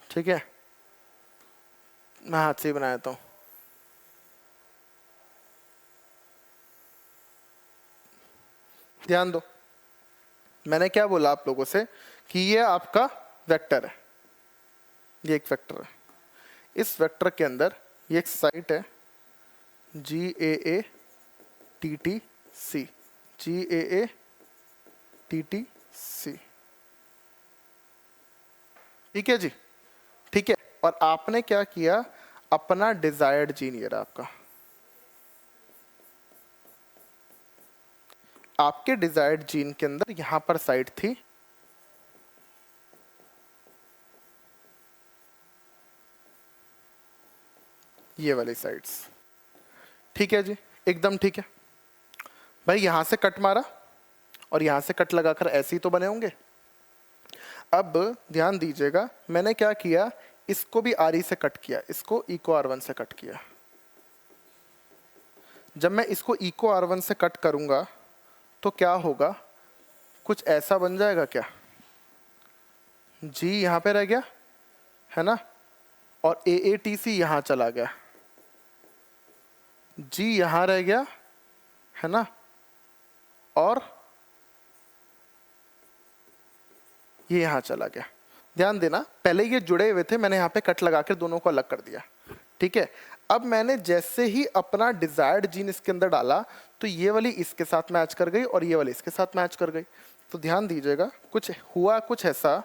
ठीक है, मैं हाथ से ही बनाया था। ध्यान दो, मैंने क्या बोला आप लोगों से कि ये आपका वेक्टर है, ये एक वेक्टर है। इस वेक्टर के अंदर ये एक साइट है GAATTC, GAATTC। ठीक है जी, ठीक है। और आपने क्या किया, अपना डिजायर्ड जीन, ये रहा आपका, आपके डिजायर्ड जीन के अंदर यहां पर साइट थी, ये वाली साइट्स। ठीक है जी, एकदम ठीक है भाई। यहां से कट मारा और यहां से कट लगाकर ऐसे ही तो बने होंगे। अब ध्यान दीजिएगा, मैंने क्या किया, इसको भी RE से कट किया, इसको इको R1 से कट किया। जब मैं इसको इको R1 से कट करूंगा तो क्या होगा, कुछ ऐसा बन जाएगा क्या? G यहां पे रह गया है ना, और AATC यहां चला गया, G यहां रह गया है ना, और ये यहां चला गया। ध्यान देना, पहले ये जुड़े हुए थे, मैंने यहाँ पे कट लगा कर दोनों को अलग कर दिया, ठीक है। अब मैंने जैसे ही अपना डिजायर्ड जीन इसके अंदर डाला तो ये वाली इसके साथ मैच कर गई और ये वाली इसके साथ मैच कर गई। तो ध्यान दीजिएगा, कुछ हुआ कुछ ऐसा,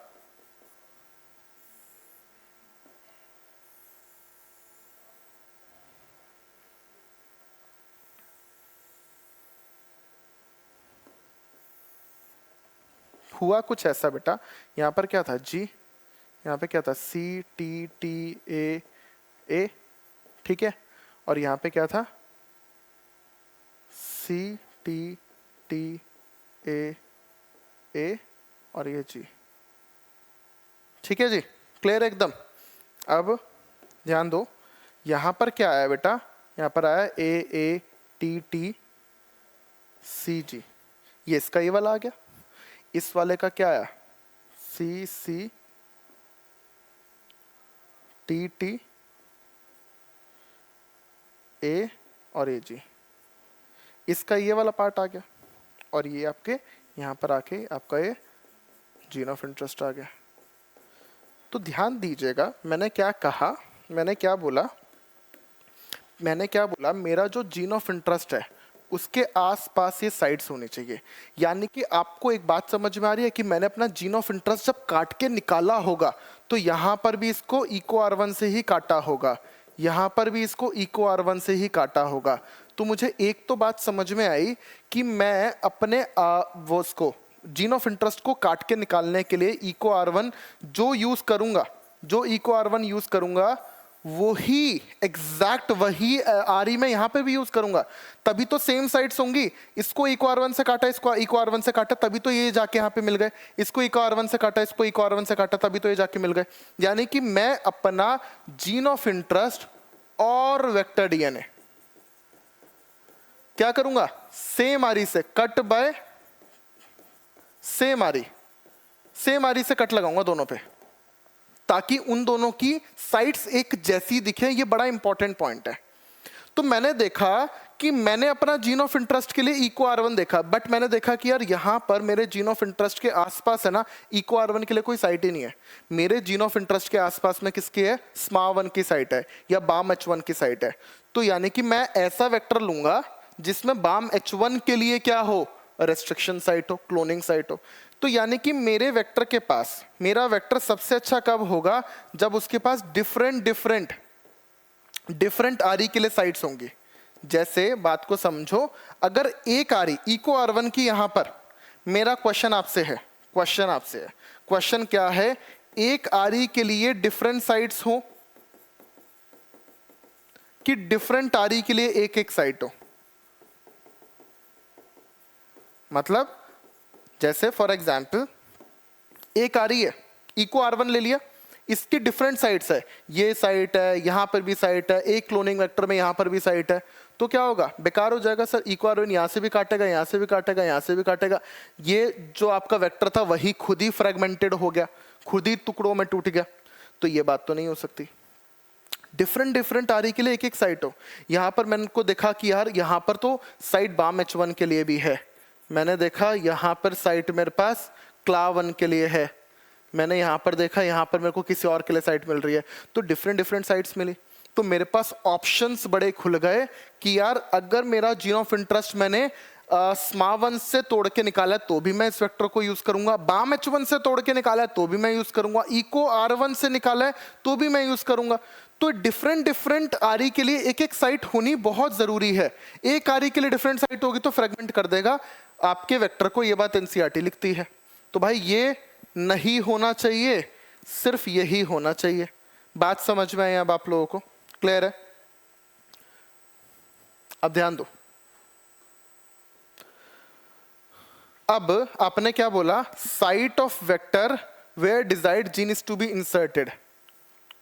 हुआ कुछ ऐसा बेटा, यहाँ पर क्या था जी, यहाँ पे क्या था सी टी टी ए ए, ठीक है, और यहाँ पे क्या था सी टी टी ए और ये जी, ठीक है जी, क्लियर एकदम। अब ध्यान दो, यहाँ पर क्या आया बेटा, यहाँ पर आया ए टी टी सी जी, ये इसका ये वाला आ गया। इस वाले का क्या आया, सी सी टी टी ए और ए जी, इसका ये वाला पार्ट आ गया, और ये आपके यहाँ पर आके आपका ये जीन ऑफ इंटरेस्ट आ गया। तो ध्यान दीजिएगा, मैंने क्या कहा, मैंने क्या बोला, मेरा जो जीन ऑफ इंटरेस्ट है उसके आसपास ये साइड्स होनी चाहिए। यानी कि आपको एक बात समझ में आ रही है कि मैंने अपना जीन ऑफ इंटरेस्ट जब काट के निकाला होगा तो यहाँ पर भी इसको इको R1 से ही काटा होगा, यहाँ पर भी इसको इको R1 से ही काटा होगा। तो मुझे एक तो बात समझ में आई कि मैं अपने वो उसको जीन ऑफ इंटरेस्ट को काट के निकालने के लिए इको R1 जो यूज करूंगा, जो इको R1 यूज करूंगा वही एग्जैक्ट वही आरई में यहाँ पे भी यूज करूंगा, तभी तो सेम साइड्स होंगी। इसको इको R1 से काटा, इसको इको R1 से काटा, तभी तो ये जाके यहाँ पे मिल गए। इसको इको R1 से काटा, इसको इको R1 से काटा, तभी तो ये जाके मिल गए। यानी कि मैं अपना जीन ऑफ इंटरेस्ट और वेक्टर डीएनए क्या करूंगा, सेम आरई से cut by same RE, same RE से कट लगाऊंगा दोनों पे, ताकि उन दोनों की साइड्स एक जैसी दिखे। ये बड़ा इंपॉर्टेंट पॉइंट है। तो मैंने देखा कि मैंने अपना जीन ऑफ इंटरेस्ट के लिए इको R1 देखा, बट मैंने देखा कि यार यहाँ पर मेरे जीन ऑफ इंटरेस्ट के आसपास है ना, इको R1 के लिए कोई साइट ही नहीं है। मेरे जीन ऑफ इंटरेस्ट के आसपास में किसकी है, SMA1 की साइट है या BAM H1 की साइट है। तो यानी कि मैं ऐसा वेक्टर लूंगा जिसमें BAM H1 के लिए क्या हो, रेस्ट्रिक्शन साइट हो, क्लोनिंग साइट हो। तो यानी कि मेरे वेक्टर के पास, मेरा वेक्टर सबसे अच्छा कब होगा, जब उसके पास डिफरेंट आरई के लिए साइट्स होंगी। जैसे बात को समझो, अगर एक आरई इको R1 की यहां पर, मेरा क्वेश्चन आपसे है, क्वेश्चन क्या है, एक आरई के लिए डिफरेंट साइट्स हो कि डिफरेंट आरई के लिए एक एक साइट हो। मतलब जैसे फॉर एग्जाम्पल एक आरई है, इको R1 ले लिया, इसकी डिफरेंट साइट्स है, ये साइट है, यहां पर भी साइट है, एक क्लोनिंग वेक्टर में यहां पर भी साइट है। तो क्या होगा, बेकार हो जाएगा सर, इको R1 यहां से भी काटेगा, यहां से भी काटेगा, यहां से भी काटेगा, ये जो आपका वेक्टर था वही खुद ही फ्रेगमेंटेड हो गया, खुद ही टुकड़ों में टूट गया। तो ये बात तो नहीं हो सकती। डिफरेंट आरई के लिए एक एक साइट हो। यहां पर मैंने को देखा कि यार यहां पर तो साइट BAM H1 के लिए भी है, मैंने देखा यहाँ पर साइट मेरे पास CLA1 के लिए है, मैंने यहाँ पर देखा यहाँ पर मेरे को किसी और के लिए साइट मिल रही है। तो डिफरेंट साइट्स मिली, तो मेरे पास ऑप्शंस बड़े खुल गए कि यार अगर मेरा जीन ऑफ इंटरेस्ट मैंने SMA1 से तोड़ के निकाला है तो भी मैं इस वेक्टर को यूज करूंगा, BAM H1 से तोड़ के निकाला है तो भी मैं यूज करूंगा, इको R1 से निकाला है तो भी मैं यूज करूंगा। तो डिफरेंट आरई के लिए एक एक साइट होनी बहुत जरूरी है। एक आरई के लिए डिफरेंट साइट होगी तो फ्रेगमेंट कर देगा आपके वेक्टर को, ये बात एनसीईआरटी लिखती है। तो भाई ये नहीं होना चाहिए, सिर्फ यही होना चाहिए। बात समझ में आई अब आप लोगों को, क्लियर है? अब ध्यान दो, अब आपने क्या बोला, site of vector where desired gene is to be inserted,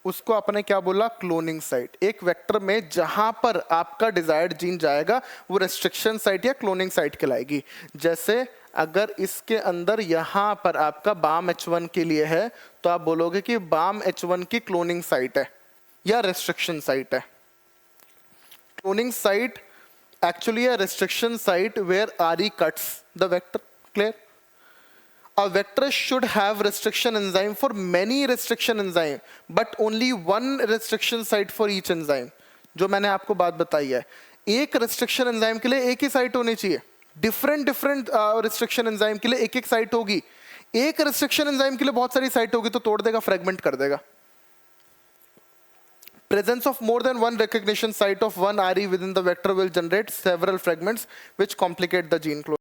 उसको आपने क्या बोला, क्लोनिंग साइट। एक वेक्टर में जहां पर आपका डिजायर्ड जीन जाएगा वो रेस्ट्रिक्शन साइट या क्लोनिंग साइट कहलाएगी। जैसे अगर इसके अंदर यहां पर आपका BAM H1 के लिए है तो आप बोलोगे कि BAM H1 की क्लोनिंग साइट है या रेस्ट्रिक्शन साइट है। Cloning site actually a restriction site where RE cuts the vector, clear? a vector should have restriction enzyme for many restriction enzyme but only one restriction site for each enzyme. जो मैंने आपको बात बताई है, एक restriction enzyme के लिए एक ही साइट होनी चाहिए, different restriction enzyme के लिए एक एक साइट होगी. एक restriction enzyme के लिए बहुत सारी साइट होगी तो तोड़ देगा, fragment कर देगा. Presence of more than one recognition site of one RE within the vector will generate several fragments which complicate the gene clone.